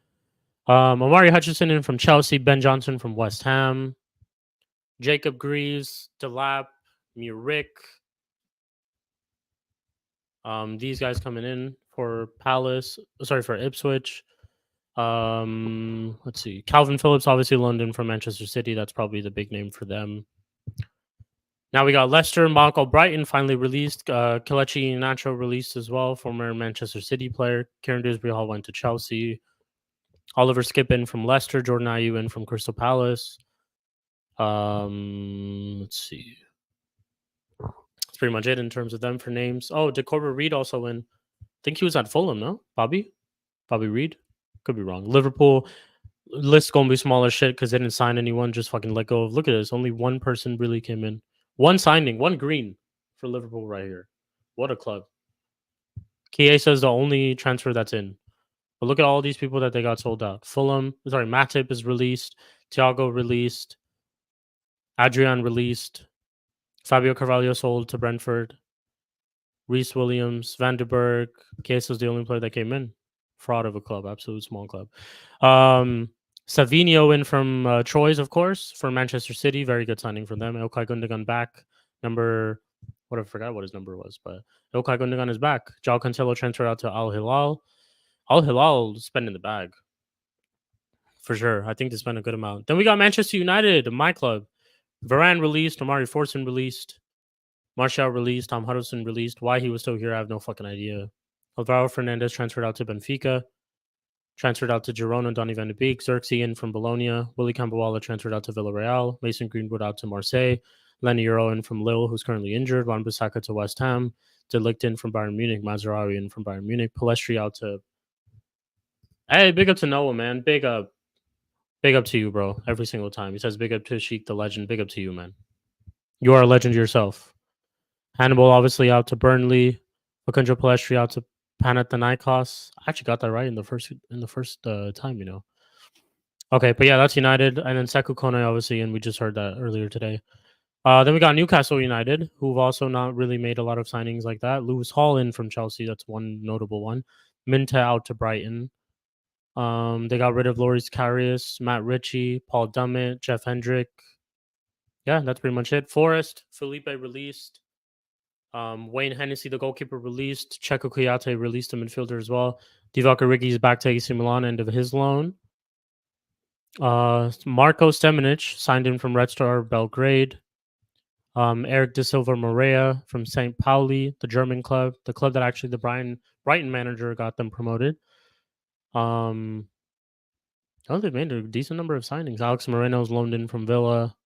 Omari Hutchinson in from Chelsea. Ben Johnson from West Ham. Jacob Greaves, Delap, Murik. These guys coming in for Ipswich. Let's see. Calvin Phillips, obviously London from Manchester City. That's probably the big name for them. Now we got Leicester. Michael Brighton finally released. Kelechi Iheanacho released as well, former Manchester City player. Kieran Dewsbury Hall went to Chelsea. Oliver Skipp in from Leicester. Jordan Ayew in from Crystal Palace. Let's see. That's pretty much it in terms of them for names. Oh, Decorah Reed also in. I think he was at Fulham, no? Bobby Reed? Could be wrong. Liverpool list gonna be smaller shit because they didn't sign anyone. Just fucking let go of. Look at this. Only one person really came in. One signing, one green for Liverpool right here. What a club. Chiesa is the only transfer that's in. But look at all these people that they got sold out. Matip is released. Thiago released. Adrian released. Fabio Carvalho sold to Brentford. Reece Williams, Van der Berg. Chiesa's the only player that came in. Fraud of a club, absolute small club. Savinho in from Troyes, of course, for Manchester City. Very good signing for them. Ilkay Gundogan back. I forgot what his number was, but Ilkay Gundogan is back. João Cancelo transferred out to Al Hilal. Al Hilal spending the bag. For sure. I think they spent a good amount. Then we got Manchester United, my club. Varane released. Omari Forson released. Martial released. Tom Huddleston released. Why he was still here, I have no fucking idea. Alvaro Fernandez transferred out to Benfica. Transferred out to Girona, Donny van de Beek. Xerxes in from Bologna. Willy Campbell transferred out to Villarreal. Mason Greenwood out to Marseille. Lenny Euro in from Lille, who's currently injured. Wan-Bissaka to West Ham. De Ligt in from Bayern Munich. Mazraoui in from Bayern Munich. Palestri out to... Hey, big up to Noah, man. Big up. Big up to you, bro. Every single time. He says big up to Sheik the legend. Big up to you, man. You are a legend yourself. Hannibal obviously out to Burnley. Facundo Palestri out to Panathinaikos. I actually got that right in the first time, you know. Okay, but yeah, that's United. And then Sekou Kone, obviously, and we just heard that earlier today. Then we got Newcastle United, who've also not really made a lot of signings like that. Lewis Hall in from Chelsea. That's one notable one. Minta out to Brighton. They got rid of Loris Karius, Matt Ritchie, Paul Dummett, Jeff Hendrick. Yeah, that's pretty much it. Forest, Felipe released. Wayne Hennessy, the goalkeeper, released. Checo Kouyaté released, the midfielder as well. Divock Origi is back to AC Milan, end of his loan. Marko Stemenic signed in from Red Star Belgrade. Eric De Silva Moreira from St. Pauli, the German club, the club that actually the Brighton manager got them promoted. They've made a decent number of signings. Alex Moreno's loaned in from Villa.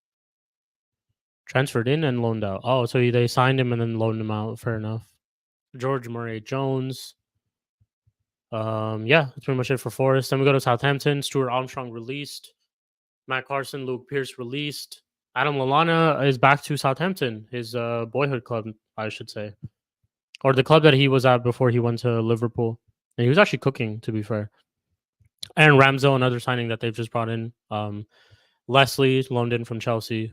Transferred in and loaned out. Oh, so they signed him and then loaned him out. Fair enough. George Murray Jones. Yeah, that's pretty much it for Forest. Then we go to Southampton. Stuart Armstrong released. Matt Carson, Luke Pierce released. Adam Lallana is back to Southampton, his boyhood club, I should say. Or the club that he was at before he went to Liverpool. And he was actually cooking, to be fair. Aaron Ramsdale, another signing that they've just brought in. Leslie, loaned in from Chelsea.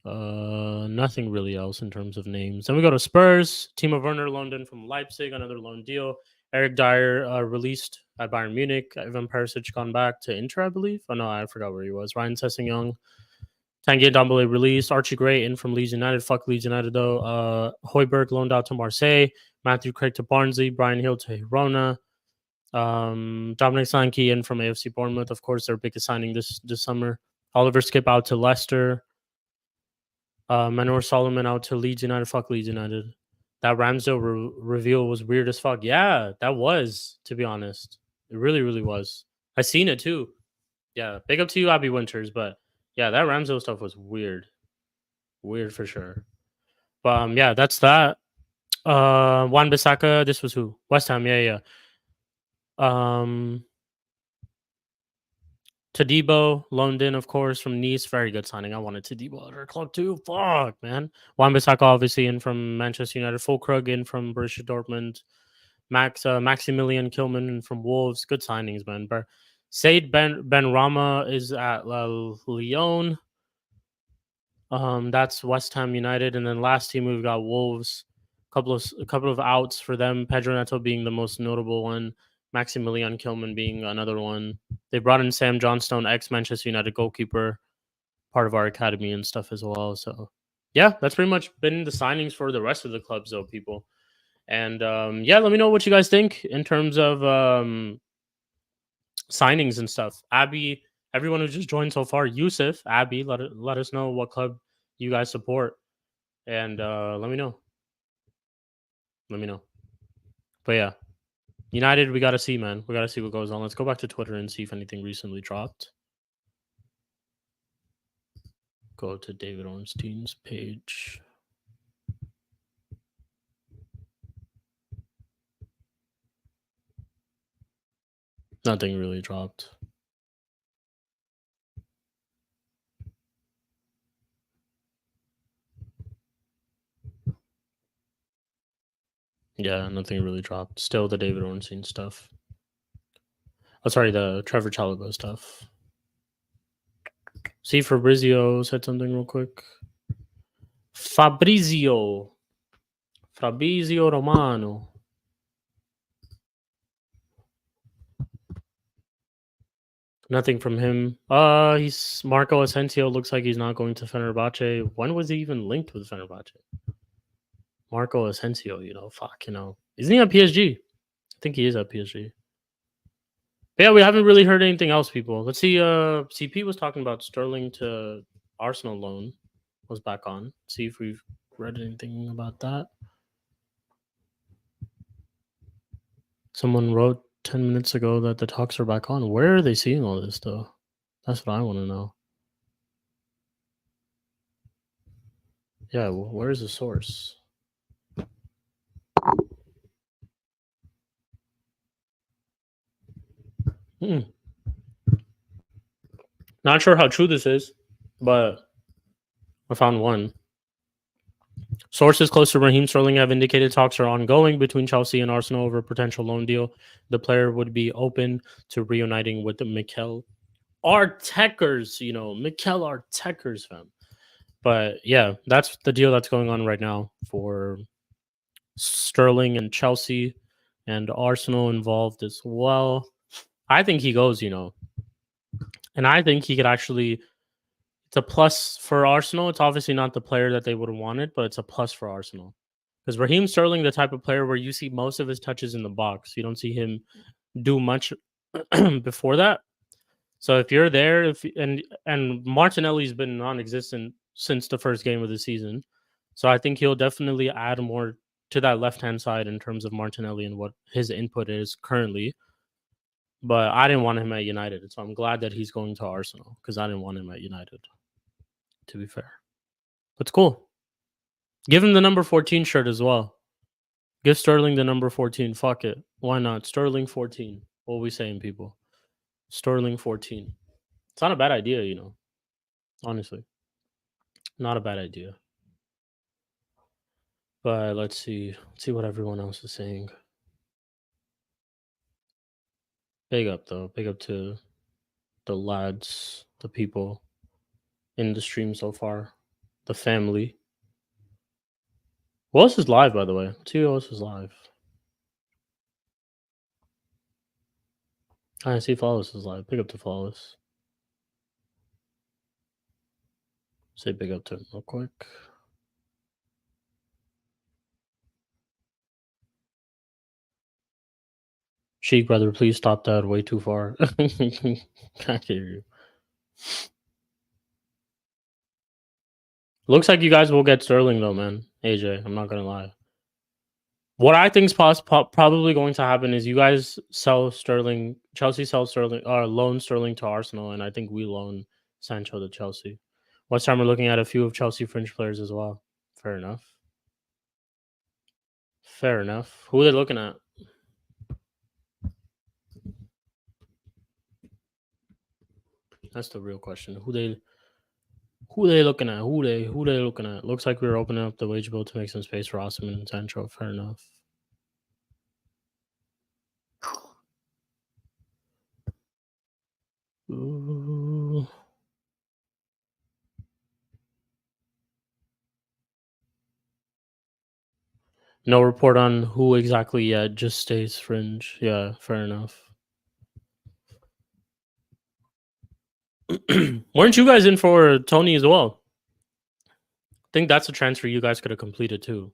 Nothing really else in terms of names. Then we go to Spurs. Timo Werner loaned in from Leipzig, another loan deal. Eric Dyer released at Bayern Munich. Ivan Perisic gone back to Inter, I believe. Oh no, I forgot where he was. Ryan Sessegnon Tanguy Ndombele released. Archie Gray in from Leeds United. Fuck Leeds United though. Hoiberg loaned out to Marseille. Matthew Craig to Barnsley. Brian Hill to Girona. Dominic Solanke in from AFC Bournemouth. Of course, their biggest signing this summer. Oliver Skip out to Leicester. Manor Solomon out to Leeds United. Fuck Leeds United. That Ramsdale reveal was weird as fuck. Yeah, that was, to be honest. It really, really was. I seen it too. Yeah, big up to you, Abby Winters. But yeah, that Ramsdale stuff was weird. Weird for sure. But yeah, that's that. Wan Bissaka, this was who? West Ham, yeah. Tadibo loaned in, of course, from Nice. Very good signing. I wanted Tadibo at our club too. Fuck, man. Wan Bissaka obviously in from Manchester United. Fulkrug in from Borussia Dortmund. Maximilian Kilman in from Wolves. Good signings, man. But Said Ben Rama is at Lyon. That's West Ham United, and then last team we've got Wolves. A couple of outs for them. Pedro Neto being the most notable one. Maximilian Kilman being another one. They brought in Sam Johnstone, ex Manchester United goalkeeper, part of our academy and stuff as well. So, yeah, that's pretty much been the signings for the rest of the clubs, though, people. And yeah, let me know what you guys think in terms of signings and stuff. Abby, everyone who just joined so far, Yusuf, Abby, let us know what club you guys support, and let me know. Let me know. But yeah, United, we gotta see, man. We gotta see what goes on. Let's go back to Twitter and see if anything recently dropped. Go to David Ornstein's page. Nothing really dropped. Yeah, nothing really dropped. Still the David Ornstein stuff. Oh, sorry, the Trevor Chalobah stuff. See, Fabrizio said something real quick. Fabrizio Romano. Nothing from him. He's Marco Asensio. Looks like he's not going to Fenerbahce. When was he even linked with Fenerbahce? Marco Asensio, fuck, Isn't he at PSG? I think he is at PSG. But yeah, we haven't really heard anything else, people. Let's see. CP was talking about Sterling to Arsenal loan. Was back on. See if we've read anything about that. Someone wrote 10 minutes ago that the talks are back on. Where are they seeing all this, though? That's what I want to know. Yeah, where is the source? Not sure how true this is, but I found one. Sources close to Raheem Sterling have indicated talks are ongoing between Chelsea and Arsenal over a potential loan deal. The player would be open to reuniting with the Mikel Artekers, Mikel Artekers, fam. But yeah, that's the deal that's going on right now for Sterling and Chelsea, and Arsenal involved as well. I think he goes, and I think he could actually. It's a plus for Arsenal. It's obviously not the player that they would have wanted, but it's a plus for Arsenal. Because Raheem Sterling, the type of player where you see most of his touches in the box, you don't see him do much before that. So if you're there, and Martinelli's been non-existent since the first game of the season, so I think he'll definitely add more to that left-hand side in terms of Martinelli and what his input is currently. But I didn't want him at United, so I'm glad that he's going to Arsenal because I didn't want him at United, to be fair. That's cool. Give him the number 14 shirt as well. Give Sterling the number 14. Fuck it. Why not? Sterling 14. What are we saying, people? Sterling 14. It's not a bad idea, honestly. Not a bad idea. But let's see. Let's see what everyone else is saying. Big up, though. Big up to the lads, the people in the stream so far, the family. Who else is live, by the way? Let's see who else is live. I see Flawless is live. Big up to Flawless. Say big up to him real quick. Sheik, brother, please stop that. Way too far. Can't hear you. Looks like you guys will get Sterling though, man. AJ, I'm not gonna lie. What I think is probably going to happen is you guys sell Sterling, Chelsea sells Sterling, or loan Sterling to Arsenal, and I think we loan Sancho to Chelsea. West Ham are looking at a few of Chelsea fringe players as well. Fair enough. Fair enough. Who are they looking at? That's the real question. Who they looking at? Who they looking at? Looks like we're opening up the wage bill to make some space for Osimhen and Sancho. Fair enough. Ooh. No report on who exactly yet. Just stays fringe. Yeah, fair enough. Weren't you guys in for Tony as well? I think that's a transfer you guys could have completed too.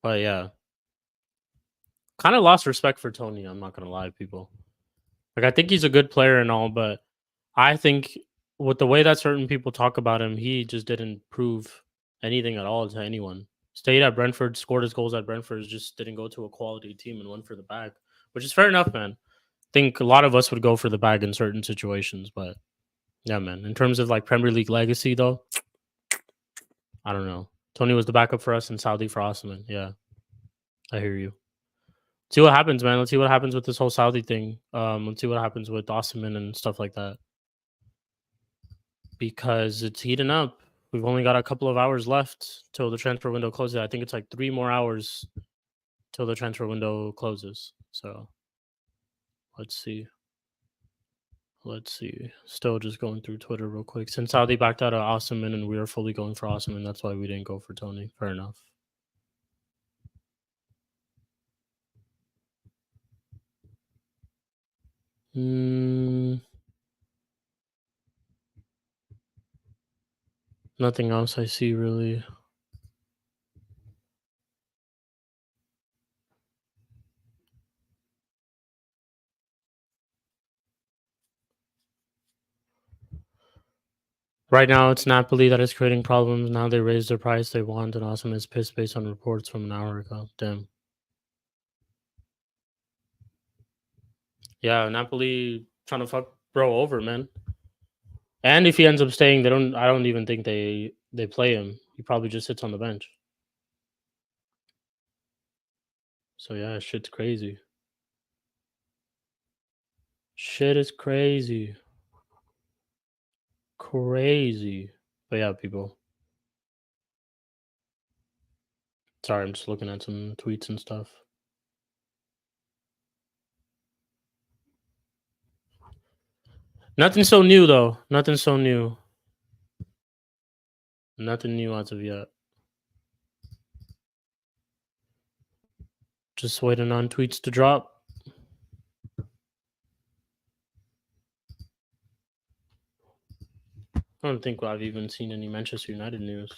But yeah, kind of lost respect for Tony. I'm not gonna lie, people. Like I think he's a good player and all, but I think with the way that certain people talk about him, he just didn't prove anything at all to anyone. Stayed at Brentford, scored his goals at Brentford, just didn't go to a quality team and went for the bag, which is fair enough, man. I think a lot of us would go for the bag in certain situations, but yeah, man. In terms of like Premier League legacy, though, I don't know. Tony was the backup for us in Saudi for Osimhen. Yeah, I hear you. See what happens, man. Let's see what happens with this whole Saudi thing. Let's see what happens with Osimhen and stuff like that. Because it's heating up. We've only got a couple of hours left till the transfer window closes. I think it's like 3 more hours till the transfer window closes. So let's see. Let's see. Still just going through Twitter real quick. Since Saudi backed out of Osimhen and we were fully going for Osimhen, that's why we didn't go for Tony. Fair enough. Nothing else I see really. Right now, it's Napoli that is creating problems. Now they raised their price they want, and Osimhen is pissed based on reports from an hour ago. Damn. Yeah, Napoli trying to fuck bro over, man. And if he ends up staying, I don't even think they play him. He probably just sits on the bench. So yeah, shit's crazy. Shit is crazy. Crazy. But yeah, people. Sorry, I'm just looking at some tweets and stuff. Nothing so new though. Nothing so new. Nothing new as of yet. Just waiting on tweets to drop. I don't think I've even seen any Manchester United news.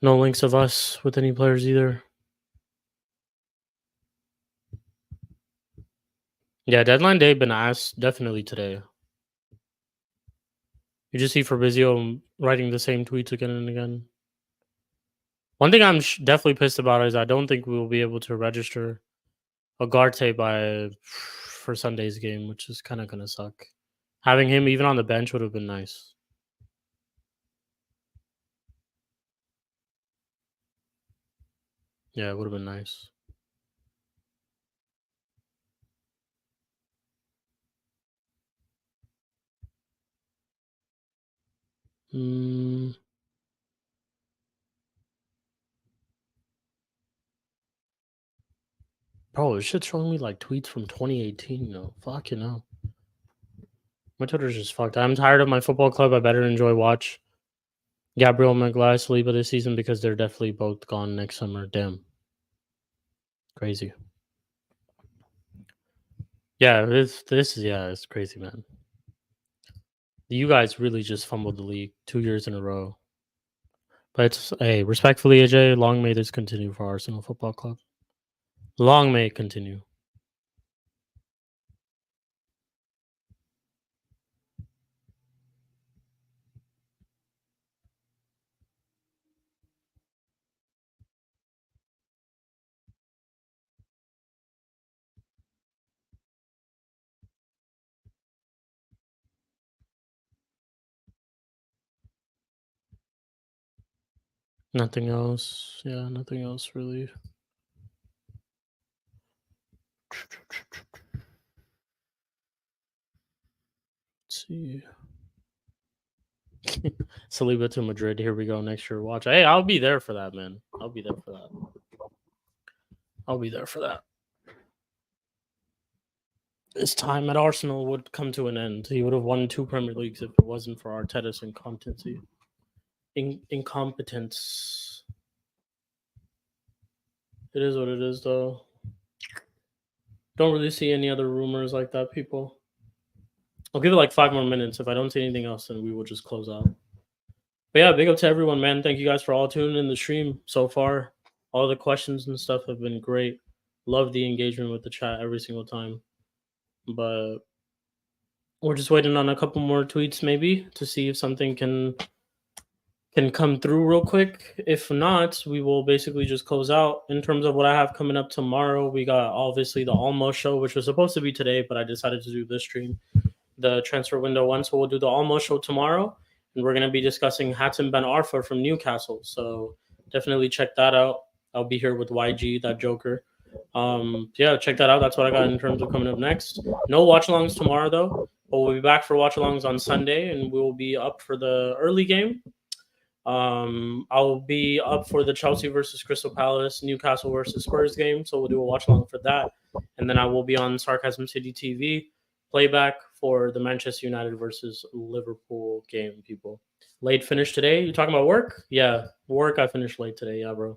No links of us with any players either. Yeah, deadline day been asked definitely today. You just see Fabrizio writing the same tweets again and again. One thing I'm definitely pissed about is I don't think we will be able to register Ugarte for Sunday's game, which is kind of gonna suck. Having him even on the bench would have been nice. Yeah, it would have been nice. Bro, this shit's showing me like tweets from 2018. No, fuck you know. My Twitter's just fucked. I'm tired of my football club. I better enjoy watch Gabriel Magalhaes Saliba this season because they're definitely both gone next summer. Damn. Crazy. Yeah, this is it's crazy, man. You guys really just fumbled the league 2 years in a row. But it's hey, respectfully, AJ, long may this continue for Arsenal Football Club. Long may it continue. Nothing else. Yeah, nothing else really. Let's see. Saliba to Madrid. Here we go next year. Watch. Hey, I'll be there for that, man. I'll be there for that. I'll be there for that. His time at Arsenal would come to an end. He would have won 2 Premier Leagues if it wasn't for Arteta's incompetency. Incompetence. It is what it is, though. Don't really see any other rumors like that, people. I'll give it like 5 more minutes. If I don't see anything else, then we will just close out. But yeah, big up to everyone, man. Thank you guys for all tuning in the stream so far. All the questions and stuff have been great. Love the engagement with the chat every single time. But we're just waiting on a couple more tweets maybe to see if something can come through real quick. If not, we will basically just close out. In terms of what I have coming up tomorrow, we got obviously the Almost Show, which was supposed to be today, but I decided to do this stream, the transfer window one. So we'll do the Almost Show tomorrow, and we're going to be discussing Hatem Ben Arfa from Newcastle. So definitely check that out. I'll be here with YG, that Joker. Yeah, check that out. That's what I got in terms of coming up next. No watch alongs tomorrow though, but we'll be back for watch alongs on Sunday, and we will be up for the early game. I'll be up for the Chelsea versus Crystal Palace, Newcastle versus Spurs game, so we'll do a watch along for that, and then I will be on Sarcasm City TV playback for the Manchester United versus Liverpool game. People, late finish today. You talking about work? Yeah, work. I finished late today. Yeah, bro.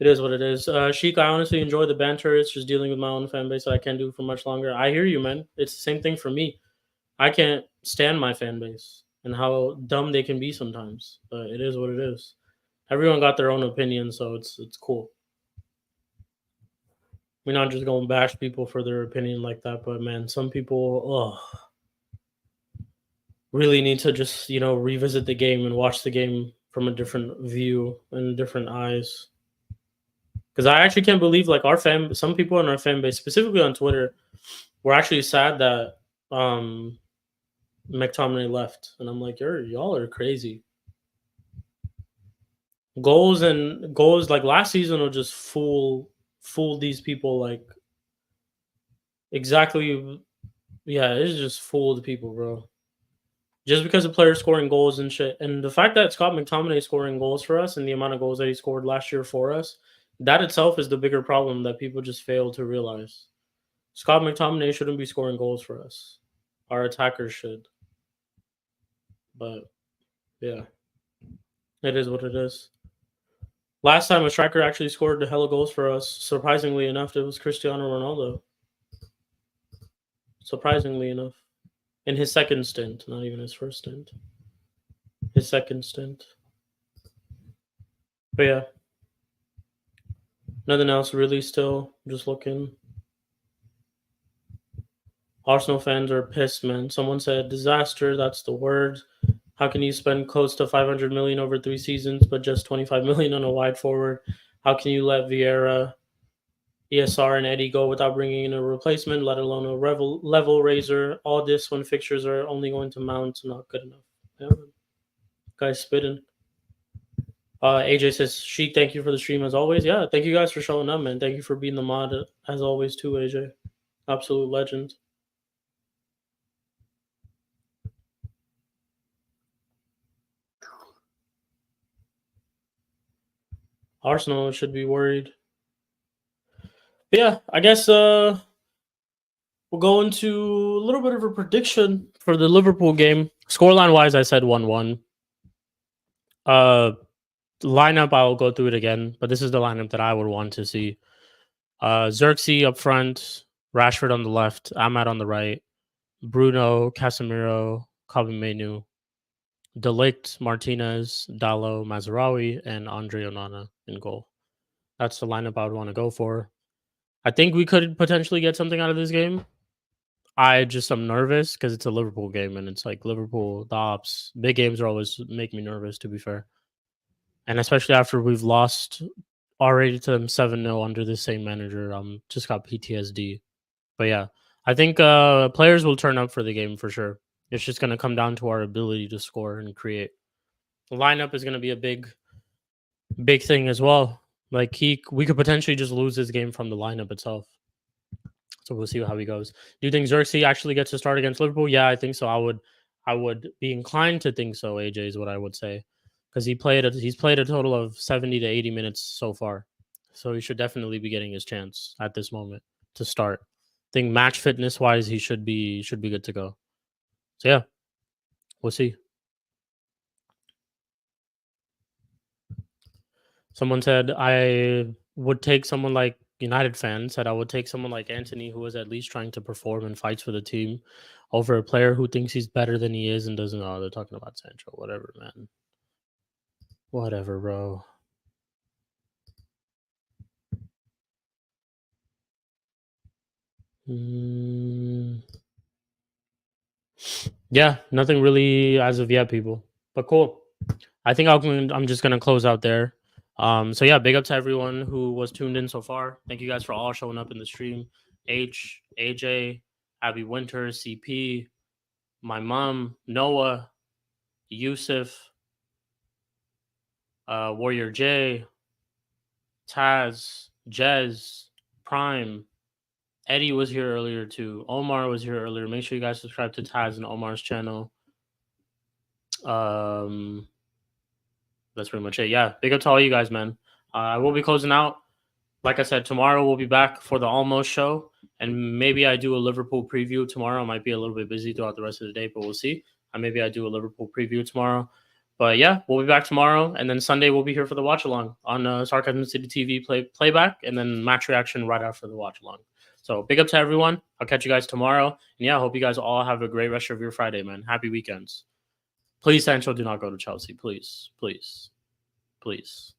It is what it is. Sheik, I honestly enjoy the banter. It's just dealing with my own fan base that I can't do for much longer. I hear you, man. It's the same thing for me. I can't stand my fan base and how dumb they can be sometimes. But it is what it is. Everyone got their own opinion, so it's cool. We're not just going to bash people for their opinion like that, but man, some people really need to just revisit the game and watch the game from a different view and different eyes. Because I actually can't believe like some people in our fan base, specifically on Twitter, were actually sad that McTominay left, and I'm like, y'all are crazy. Goals like last season will just fool these people like exactly. Yeah, it's just fooled people, bro. Just because of players scoring goals and shit, and the fact that Scott McTominay scoring goals for us and the amount of goals that he scored last year for us, that itself is the bigger problem that people just fail to realize. Scott McTominay shouldn't be scoring goals for us. Our attackers should. But yeah, it is what it is. Last time a striker actually scored a hella goals for us, surprisingly enough, it was Cristiano Ronaldo. Surprisingly enough. In his second stint, not even his first stint. His second stint. But yeah. Nothing else really still. Just looking. Arsenal fans are pissed, man. Someone said disaster, that's the word. How can you spend close to 500 million over 3 seasons, but just 25 million on a wide forward? How can you let Vieira, ESR, and Eddie go without bringing in a replacement, let alone a level raiser? All this when fixtures are only going to mount, not good enough. Yeah, guys spitting. AJ says, Sheik, thank you for the stream as always. Yeah, thank you guys for showing up, man. Thank you for being the mod as always too, AJ. Absolute legend. Arsenal should be worried. But yeah, I guess we'll go into a little bit of a prediction for the Liverpool game. Scoreline wise, I said 1-1. Lineup, I'll go through it again, but this is the lineup that I would want to see. Xerxes up front, Rashford on the left, Ahmad on the right, Bruno, Casemiro, Menu, De Ligt, Martinez, Dallo, Mazraoui, and Andre Onana in goal. That's the lineup I would want to go for. I think we could potentially get something out of this game. I just am nervous because it's a Liverpool game and it's like Liverpool, the ops. Big games are always make me nervous, to be fair. And especially after we've lost already to them 7-0 under the same manager. Just got PTSD. But yeah, I think players will turn up for the game for sure. It's just gonna come down to our ability to score and create. The lineup is gonna be a big thing as well. Like we could potentially just lose this game from the lineup itself. So we'll see how he goes. Do you think Xerxes actually gets to start against Liverpool? Yeah, I think so. I would be inclined to think so. AJ is what I would say because he's played a total of 70 to 80 minutes so far, so he should definitely be getting his chance at this moment to start. I think match fitness wise, he should be good to go. So yeah, we'll see. Someone said I would take someone like United fan said I would take someone like Anthony who is at least trying to perform and fights for the team over a player who thinks he's better than he is and doesn't know. They're talking about Sancho. Whatever, man. Whatever, bro. Yeah, nothing really as of yet, people. But cool. I think I'm just gonna close out there. So yeah, big up to everyone who was tuned in so far. Thank you guys for all showing up in the stream. H, AJ, Abby Winters, CP, my mom, Noah, Yusuf, Warrior J, Taz, Jez, Prime, Eddie was here earlier too. Omar was here earlier. Make sure you guys subscribe to Taz and Omar's channel. That's pretty much it. Yeah, big up to all you guys, man. I will be closing out. Like I said, tomorrow we'll be back for the Almost show, and maybe I do a Liverpool preview tomorrow. I might be a little bit busy throughout the rest of the day, but we'll see. Maybe I do a Liverpool preview tomorrow. But yeah, we'll be back tomorrow, and then Sunday we'll be here for the watch along on Sarcasm City TV playback, and then match reaction right after the watch along. So big up to everyone. I'll catch you guys tomorrow, and yeah, I hope you guys all have a great rest of your Friday, man. Happy weekends. Please, Sancho, do not go to Chelsea. Please, please, please.